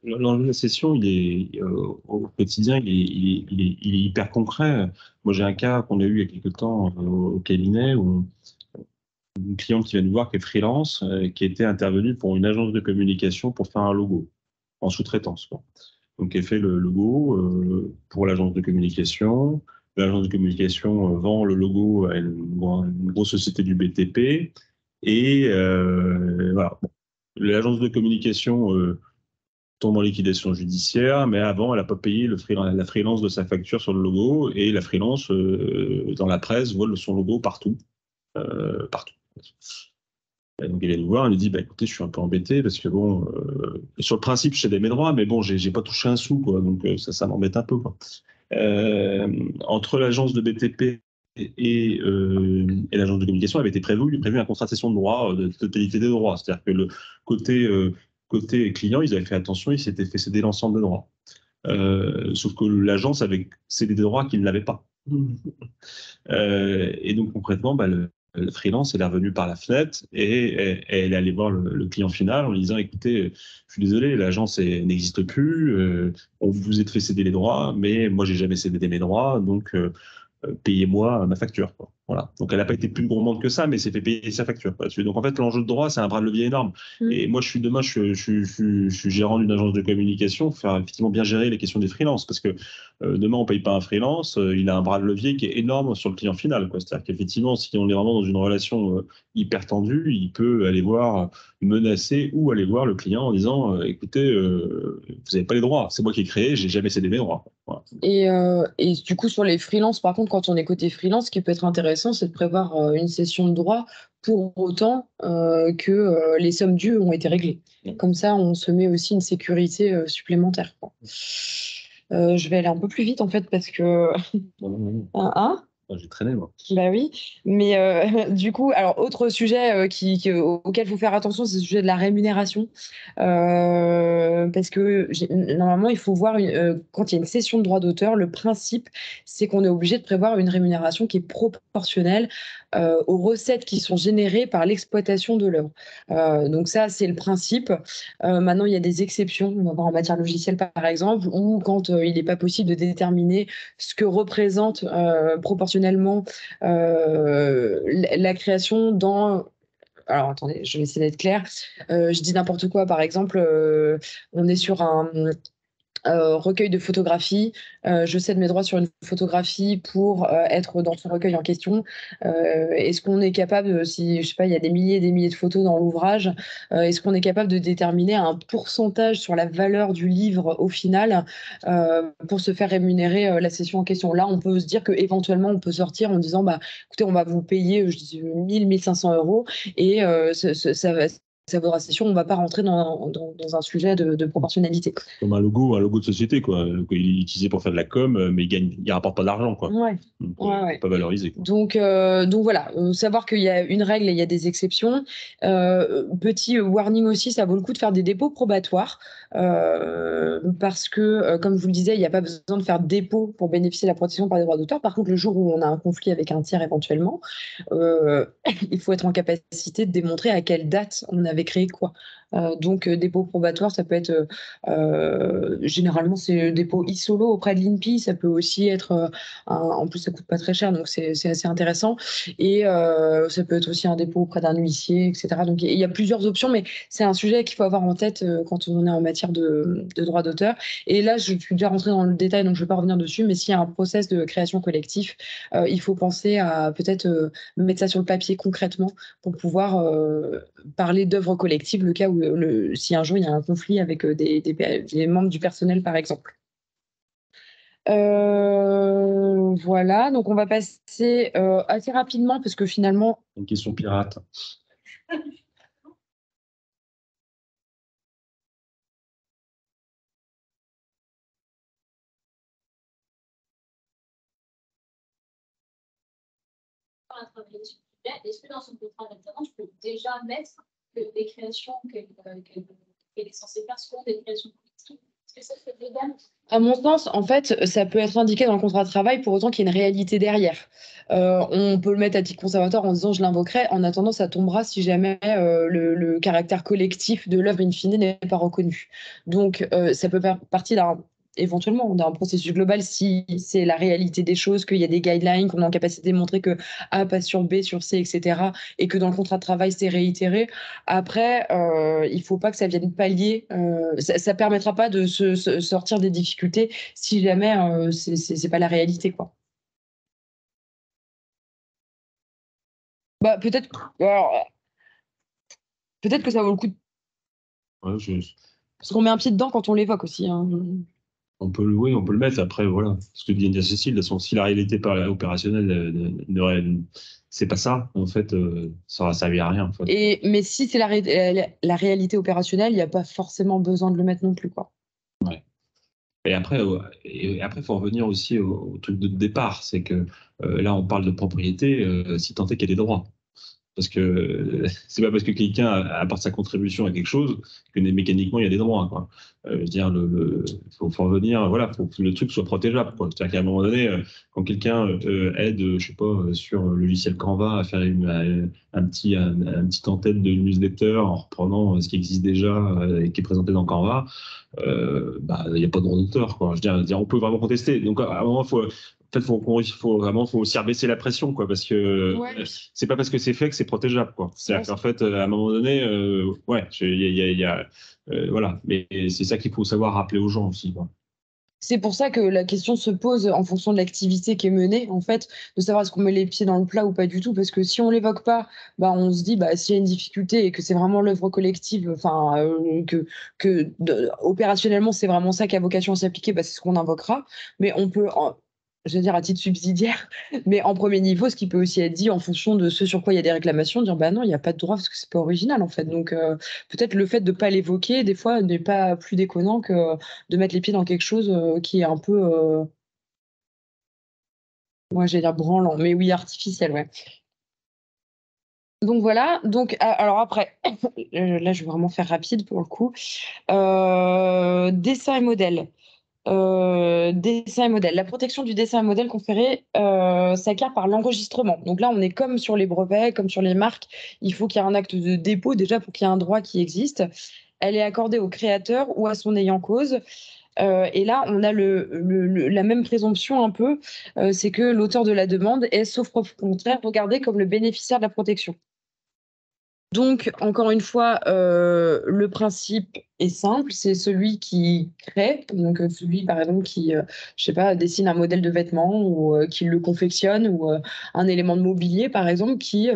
L'enjeu de la session, il est au quotidien, il est hyper concret. Moi, j'ai un cas qu'on a eu il y a quelque temps au cabinet où une cliente qui vient nous voir, qui est freelance, qui était intervenue pour une agence de communication pour faire un logo en sous-traitance, quoi. Donc, elle fait le logo pour l'agence de communication. L'agence de communication vend le logo à une grosse société du BTP. Et voilà. Bon. L'agence de communication tombe en liquidation judiciaire, mais avant, elle n'a pas payé la freelance de sa facture sur le logo, et la freelance, dans la presse, vole son logo partout. Partout. Et donc, elle est nous voir, elle nous dit, bah, écoutez, je suis un peu embêté, parce que bon, sur le principe, je cède mes droits, mais bon, j'ai pas touché un sou, quoi, donc ça m'embête un peu, quoi. Entre l'agence de BTP et l'agence de communication avait été prévu un contrat de cession de droit, de totalité des droits. C'est-à-dire que le côté client, ils avaient fait attention, ils s'étaient fait céder l'ensemble des droits. Sauf que l'agence avait cédé des droits qu'ils n'avaient pas. Et donc concrètement, bah, le freelance, elle est revenu par la fenêtre et elle est allée voir le client final en lui disant, écoutez, je suis désolé, l'agence n'existe plus, on vous a fait céder les droits, mais moi j'ai jamais cédé mes droits, donc payez-moi ma facture, quoi. Voilà. Donc elle n'a pas été plus gourmande que ça, mais s'est fait payer sa facture, quoi. Donc en fait, l'enjeu de droit, c'est un bras de levier énorme. Et moi, je suis gérant d'une agence de communication, faut faire effectivement bien gérer les questions des freelances, parce que demain, on paye pas un freelance, il a un bras de levier qui est énorme sur le client final, quoi. C'est-à-dire qu'effectivement, si on est vraiment dans une relation hyper tendue, il peut aller voir, menacer ou aller voir le client en disant, écoutez, vous n'avez pas les droits, c'est moi qui ai créé, j'ai jamais cédé mes droits. Voilà. Et du coup, sur les freelances, par contre, quand on est côté freelance, ce qui peut être intéressant, c'est de prévoir une session de droit pour autant que les sommes dues ont été réglées. Comme ça, on se met aussi une sécurité supplémentaire, quoi. Je vais aller un peu plus vite, en fait, parce que... Hein? J'ai traîné, moi. Bah oui, mais du coup, alors autre sujet auquel il faut faire attention, c'est le sujet de la rémunération. Parce que normalement, il faut voir quand il y a une cession de droit d'auteur, le principe, c'est qu'on est obligé de prévoir une rémunération qui est proportionnelle aux recettes qui sont générées par l'exploitation de l'œuvre. Donc ça, c'est le principe. Maintenant, il y a des exceptions, on va voir en matière logicielle par exemple, ou quand il n'est pas possible de déterminer ce que représente proportionnellement la création dans... Alors attendez, je vais essayer d'être claire. Je dis n'importe quoi, par exemple, on est sur un recueil de photographies. Je cède mes droits sur une photographie pour être dans ce recueil en question. Est-ce qu'on est capable, si je sais pas, il y a des milliers et des milliers de photos dans l'ouvrage, est-ce qu'on est capable de déterminer un pourcentage sur la valeur du livre au final pour se faire rémunérer la session en question? Là, on peut se dire que éventuellement on peut sortir en disant, bah, écoutez, on va vous payer, je dis 1 500 € et ça vaudra session, on ne va pas rentrer dans un sujet de proportionnalité. Comme un logo de société, quoi. Il est utilisé pour faire de la com, mais il rapporte pas d'argent, quoi. Ouais. Donc, Ouais. pas valorisé, quoi. Donc voilà, savoir qu'il y a une règle et il y a des exceptions. Petit warning aussi, ça vaut le coup de faire des dépôts probatoires parce que, comme je vous le disais, il n'y a pas besoin de faire dépôt pour bénéficier de la protection par les droits d'auteur. Par contre, le jour où on a un conflit avec un tiers éventuellement, il faut être en capacité de démontrer à quelle date on avait créé quoi. Donc dépôt probatoire, ça peut être généralement c'est dépôt e-solo auprès de l'INPI, ça peut aussi être en plus ça coûte pas très cher, donc c'est assez intéressant. Et ça peut être aussi un dépôt auprès d'un huissier, etc. Donc il y a plusieurs options, mais c'est un sujet qu'il faut avoir en tête quand on est en matière de droit d'auteur. Et là, je suis déjà rentrée dans le détail, donc je ne vais pas revenir dessus, mais s'il y a un process de création collectif, il faut penser à peut-être mettre ça sur le papier concrètement pour pouvoir parler d'œuvres collectives, le cas où si un jour il y a un conflit avec des membres du personnel, par exemple. Voilà, donc on va passer assez rapidement parce que finalement... Une question pirate. à travailler sur le sujet, est-ce que dans son contrat d'alternance, je peux déjà mettre que les créations qu'elle est censée faire seront des créations collectives? Est-ce que ça fait légal? À mon sens, en fait, ça peut être indiqué dans le contrat de travail pour autant qu'il y ait une réalité derrière. On peut le mettre à titre conservatoire en disant je l'invoquerai. En attendant, ça tombera si jamais le caractère collectif de l'œuvre in fine n'est pas reconnu. Donc, ça peut faire partie éventuellement d'un processus global si c'est la réalité des choses, qu'il y a des guidelines, qu'on est en capacité de montrer que A passe sur B, sur C, etc. Et que dans le contrat de travail, c'est réitéré. Après, il ne faut pas que ça vienne pallier. Ça ne permettra pas de se sortir des difficultés si jamais c'est pas la réalité, quoi. Bah, peut-être que ça vaut le coup, Ouais, parce qu'on met un pied dedans quand on l'évoque aussi, hein. oui, on peut le mettre. Après, voilà, ce que dit Cécile, de toute façon, si la réalité opérationnelle, c'est pas ça, en fait, ça va servir à rien. En fait. Mais si c'est la réalité opérationnelle, il n'y a pas forcément besoin de le mettre non plus, quoi. Ouais. Et après, faut revenir aussi au truc de départ. C'est que là, on parle de propriété, si tant est qu'il y a des droits. Parce que c'est pas parce que quelqu'un apporte sa contribution à quelque chose que mécaniquement il y a des droits, quoi. Je veux dire, faut revenir, voilà, faut que le truc soit protégeable, quoi. C'est-à-dire qu'à un moment donné, quand quelqu'un aide, je sais pas, sur le logiciel Canva à faire un petit en-tête de newsletter en reprenant ce qui existe déjà et qui est présenté dans Canva, bah, il n'y a pas de droit d'auteur, quoi. Je veux dire, on peut vraiment contester. Donc, à un moment, faut aussi rebaisser la pression, quoi, parce que Ouais. c'est pas parce que c'est fait que c'est protégeable, quoi. C'est-à-dire qu'en fait, à un moment donné, ouais, voilà. Mais c'est ça qu'il faut savoir rappeler aux gens aussi, quoi. C'est pour ça que la question se pose en fonction de l'activité qui est menée, en fait, de savoir est-ce qu'on met les pieds dans le plat ou pas du tout. Parce que si on l'évoque pas, bah, on se dit, bah, s'il y a une difficulté et que c'est vraiment l'œuvre collective, enfin, opérationnellement, c'est vraiment ça qui a vocation à s'appliquer, bah, c'est ce qu'on invoquera. Mais on peut, je veux dire, à titre subsidiaire, mais en premier niveau, ce qui peut aussi être dit en fonction de ce sur quoi il y a des réclamations, dire, bah non, il n'y a pas de droit parce que c'est pas original, en fait. Donc, peut-être le fait de ne pas l'évoquer, des fois, n'est pas plus déconnant que de mettre les pieds dans quelque chose qui est un peu, moi j'allais dire branlant, mais oui, artificiel, ouais. Donc voilà, donc alors après, là je vais vraiment faire rapide pour le coup. Dessin et modèle. Dessin et modèle. La protection du dessin et modèle conféré s'acquiert par l'enregistrement. Donc là, on est comme sur les brevets, comme sur les marques. Il faut qu'il y ait un acte de dépôt déjà pour qu'il y ait un droit qui existe. Elle est accordée au créateur ou à son ayant cause. Et là, on a la même présomption un peu, c'est que l'auteur de la demande est, sauf preuve contraire, regardé comme le bénéficiaire de la protection. Donc, encore une fois, le principe est simple, c'est celui qui crée, donc celui, par exemple, qui, je sais pas, dessine un modèle de vêtement ou qui le confectionne ou un élément de mobilier, par exemple, qui,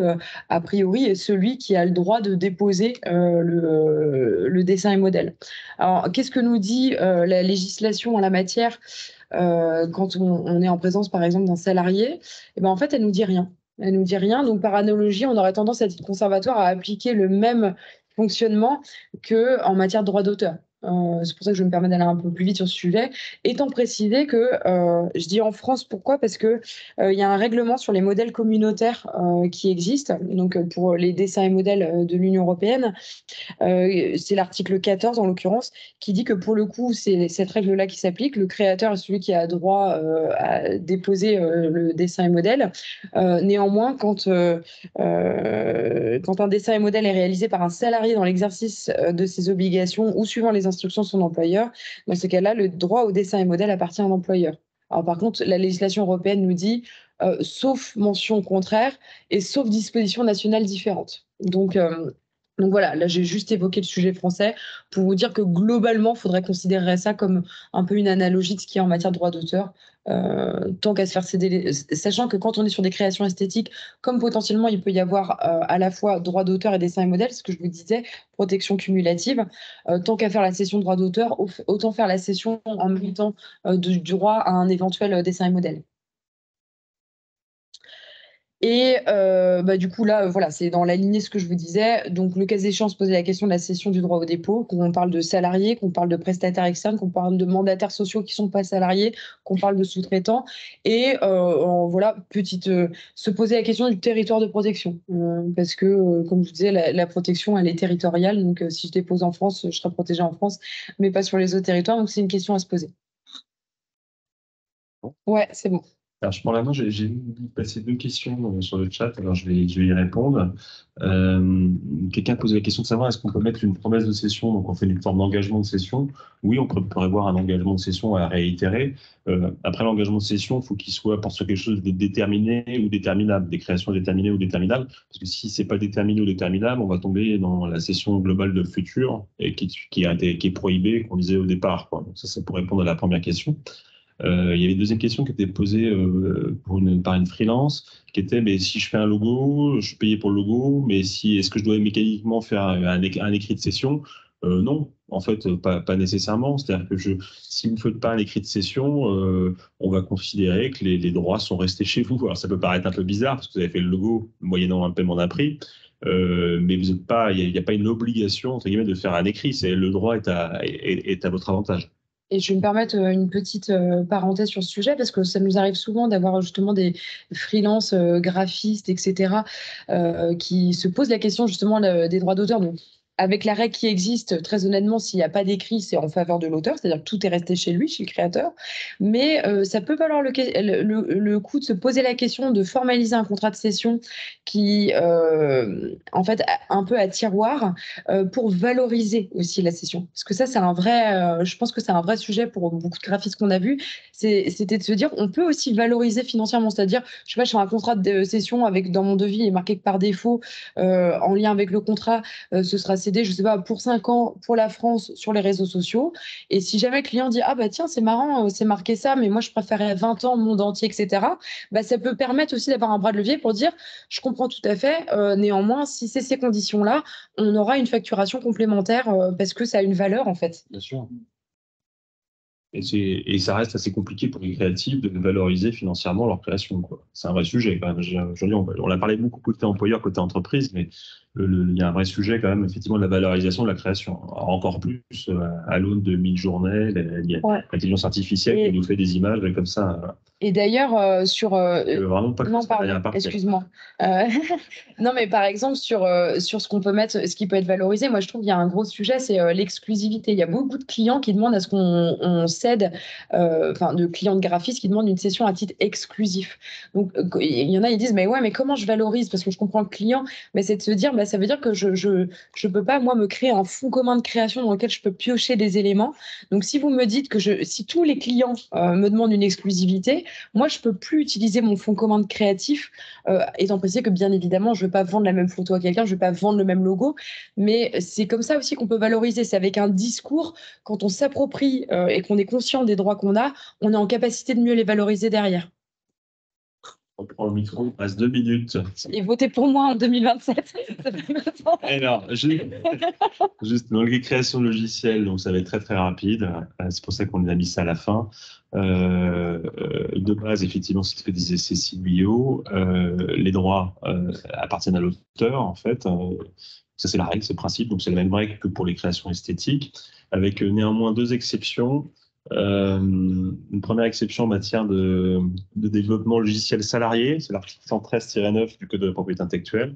a priori, est celui qui a le droit de déposer le dessin et modèle. Alors, qu'est-ce que nous dit la législation en la matière quand on est en présence, par exemple, d'un salarié? Eh ben, en fait, elle nous dit rien. Elle nous dit rien. Donc, par analogie, on aurait tendance à titre conservatoire à appliquer le même fonctionnement qu'en matière de droit d'auteur. C'est pour ça que je me permets d'aller un peu plus vite sur ce sujet, étant précisé que, je dis en France, pourquoi? Parce que il y a un règlement sur les modèles communautaires qui existe, donc pour les dessins et modèles de l'Union européenne. C'est l'article 14 en l'occurrence, qui dit que pour le coup, c'est cette règle-là qui s'applique. Le créateur est celui qui a droit à déposer le dessin et modèle. Néanmoins, quand un dessin et modèle est réalisé par un salarié dans l'exercice de ses obligations ou suivant les instructions de son employeur, dans ce cas-là, le droit au dessin et modèle appartient à l'employeur. Alors par contre, la législation européenne nous dit sauf mention contraire et sauf disposition nationale différente. Donc voilà, là j'ai juste évoqué le sujet français pour vous dire que globalement, il faudrait considérer ça comme un peu une analogie de ce qu'il y a en matière de droit d'auteur, tant qu'à se faire céder, sachant que quand on est sur des créations esthétiques, comme potentiellement il peut y avoir à la fois droit d'auteur et dessin et modèle, ce que je vous disais, protection cumulative, tant qu'à faire la cession de droit d'auteur, autant faire la cession en même temps du droit à un éventuel dessin et modèle. Et du coup, là, voilà, c'est dans la lignée ce que je vous disais. Donc, le cas échéant, se poser la question de la cession du droit au dépôt, qu'on parle de salariés, qu'on parle de prestataires externes, qu'on parle de mandataires sociaux qui ne sont pas salariés, qu'on parle de sous-traitants. Et voilà, se poser la question du territoire de protection. Parce que, comme je vous disais, la protection, elle est territoriale. Donc, si je dépose en France, je serai protégée en France, mais pas sur les autres territoires. Donc, c'est une question à se poser. Ouais, c'est bon. Alors, je prends la main, j'ai vu passer 2 questions sur le chat, alors je vais y répondre. Quelqu'un pose la question de savoir est-ce qu'on peut mettre une promesse de cession, donc on fait une forme d'engagement de cession. Oui, on peut prévoir un engagement de cession à réitérer. Après l'engagement de cession, il faut qu'il soit sur quelque chose de déterminé ou déterminable, des créations déterminées ou déterminables, parce que si c'est pas déterminé ou déterminable, on va tomber dans la cession globale de futur et qui est prohibée, qu'on disait au départ, quoi. Donc ça, c'est pour répondre à la première question. Il y avait une deuxième question qui était posée par une freelance, qui était mais si je fais un logo, je suis payé pour le logo, mais est-ce que je dois mécaniquement faire un écrit de cession? Non, en fait, pas nécessairement. C'est-à-dire que si vous ne faites pas un écrit de cession, on va considérer que les droits sont restés chez vous. Alors ça peut paraître un peu bizarre parce que vous avez fait le logo moyennant un paiement d'un prix. Mais vous êtes pas, il n'y a pas une obligation entre guillemets de faire un écrit. Le droit est à votre avantage. Et je vais me permettre une petite parenthèse sur ce sujet parce que ça nous arrive souvent d'avoir justement des freelances graphistes, etc., qui se posent la question justement des droits d'auteur. Donc, avec la règle qui existe, très honnêtement, s'il n'y a pas d'écrit, c'est en faveur de l'auteur, c'est-à-dire que tout est resté chez lui, chez le créateur. Mais ça peut valoir le coup de se poser la question de formaliser un contrat de cession qui, en fait, un peu à tiroir pour valoriser aussi la cession. Parce que ça, c'est un vrai, je pense que c'est un vrai sujet pour beaucoup de graphistes qu'on a vus. C'était de se dire, on peut aussi valoriser financièrement, c'est-à-dire, je sais pas, je fais un contrat de cession avec, dans mon devis, il est marqué que par défaut, en lien avec le contrat, ce sera cédé, je sais pas, pour 5 ans pour la France sur les réseaux sociaux. Et si jamais le client dit, ah bah tiens, c'est marrant, c'est marqué ça, mais moi je préférais 20 ans, monde entier, etc., bah, ça peut permettre aussi d'avoir un bras de levier pour dire, je comprends tout à fait, néanmoins, si c'est ces conditions-là, on aura une facturation complémentaire parce que ça a une valeur en fait. Bien sûr. Et ça reste assez compliqué pour les créatifs de valoriser financièrement leur création, quoi. C'est un vrai sujet quand même. Aujourd'hui, on a parlé beaucoup côté employeur, côté entreprise, mais il y a un vrai sujet quand même, effectivement, de la valorisation de la création. Alors, encore plus à l'aune de mid-journée, l'intelligence artificielle qui nous fait des images comme ça. Et d'ailleurs, vraiment pas non, pardon, excuse-moi. Non, mais par exemple, sur ce qu'on peut mettre, ce qui peut être valorisé, moi, je trouve qu'il y a un gros sujet, c'est l'exclusivité. Il y a beaucoup de clients qui demandent à ce qu'on cède, enfin, de clients de graphistes qui demandent une session à titre exclusif. Donc, il y en a, ils disent, mais ouais, mais comment je valorise? Parce que je comprends le client, mais c'est de se dire, bah, ça veut dire que je peux pas, moi, me créer un fonds commun de création dans lequel je peux piocher des éléments. Donc, si vous me dites que si tous les clients me demandent une exclusivité, moi, je peux plus utiliser mon fonds commun de créatif, étant précisé que bien évidemment, je ne veux pas vendre la même photo à quelqu'un, je ne veux pas vendre le même logo, mais c'est comme ça aussi qu'on peut valoriser. C'est avec un discours, quand on s'approprie et qu'on est conscient des droits qu'on a, on est en capacité de mieux les valoriser derrière. On prend le micro, il reste 2 minutes. Et votez pour moi en 2027. Alors, juste dans les créations logicielles, donc ça va être très très rapide. C'est pour ça qu'on a mis ça à la fin. De base, effectivement, c'est ce que disait Cécile Guyot. Les droits appartiennent à l'auteur, en fait. Ça, c'est la règle, c'est le principe. Donc, c'est la même règle que pour les créations esthétiques, avec néanmoins 2 exceptions. Une première exception en matière de développement logiciel salarié, c'est l'article 113-9 du Code de la propriété intellectuelle,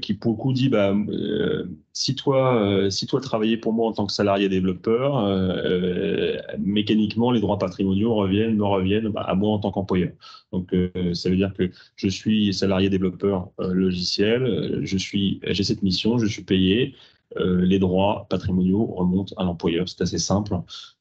qui pour le coup dit si toi travaillais pour moi en tant que salarié développeur, mécaniquement les droits patrimoniaux me reviennent à moi en tant qu'employeur. Donc ça veut dire que je suis salarié développeur logiciel, j'ai cette mission, je suis payé. Les droits patrimoniaux remontent à l'employeur. C'est assez simple.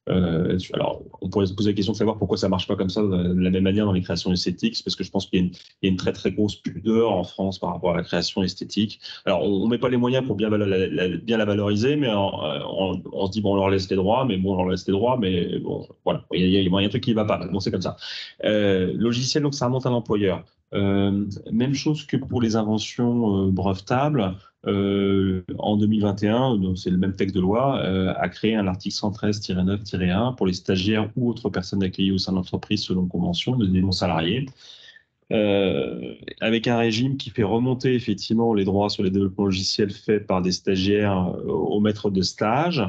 Alors, on pourrait se poser la question de savoir pourquoi ça marche pas comme ça de la même manière dans les créations esthétiques, parce que je pense qu'il y a une très très grosse pudeur en France par rapport à la création esthétique. Alors, on met pas les moyens pour bien la valoriser, mais on se dit bon, on leur laisse les droits, mais bon, voilà, il y a un truc qui va pas. Bon, c'est comme ça. Logiciel, donc ça remonte à l'employeur. Même chose que pour les inventions brevetables. En 2021, c'est le même texte de loi, a créé l'article 113-9-1 pour les stagiaires ou autres personnes accueillies au sein de l'entreprise selon convention de délégués salariés. avec un régime qui fait remonter effectivement les droits sur les développements logiciels faits par des stagiaires au maître de stage,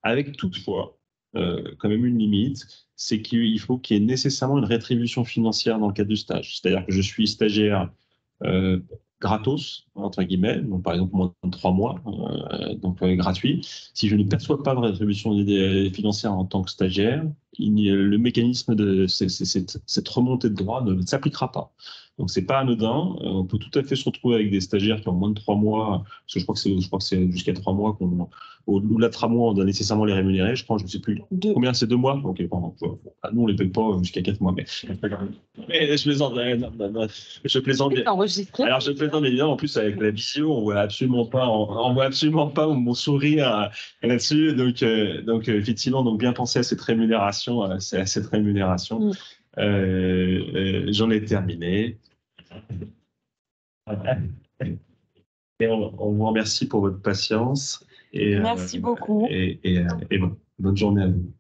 avec toutefois quand même une limite, c'est qu'il faut qu'il y ait nécessairement une rétribution financière dans le cadre du stage. C'est-à-dire que je suis stagiaire euh, gratos, entre guillemets, donc par exemple moins de 3 mois, donc gratuit. Si je ne perçois pas de rétribution financière en tant que stagiaire, le mécanisme de cette remontée de droits ne s'appliquera pas. Donc c'est pas anodin. On peut tout à fait se retrouver avec des stagiaires qui ont moins de 3 mois, parce que je crois que c'est jusqu'à 3 mois au-delà de 3 mois, on doit nécessairement les rémunérer. Je crois, je ne sais plus combien c'est 2 mois. Ok, pardon. Nous, on les paye pas jusqu'à 4 mois, mais je plaisante. Je plaisante. Enregistré. Alors, je plaisante, mais évidemment, en plus, avec la visio, on voit absolument pas mon sourire là-dessus. Donc, effectivement, donc bien penser à cette rémunération, j'en ai terminé. Et on vous remercie pour votre patience. Merci beaucoup. Et bonne journée à vous.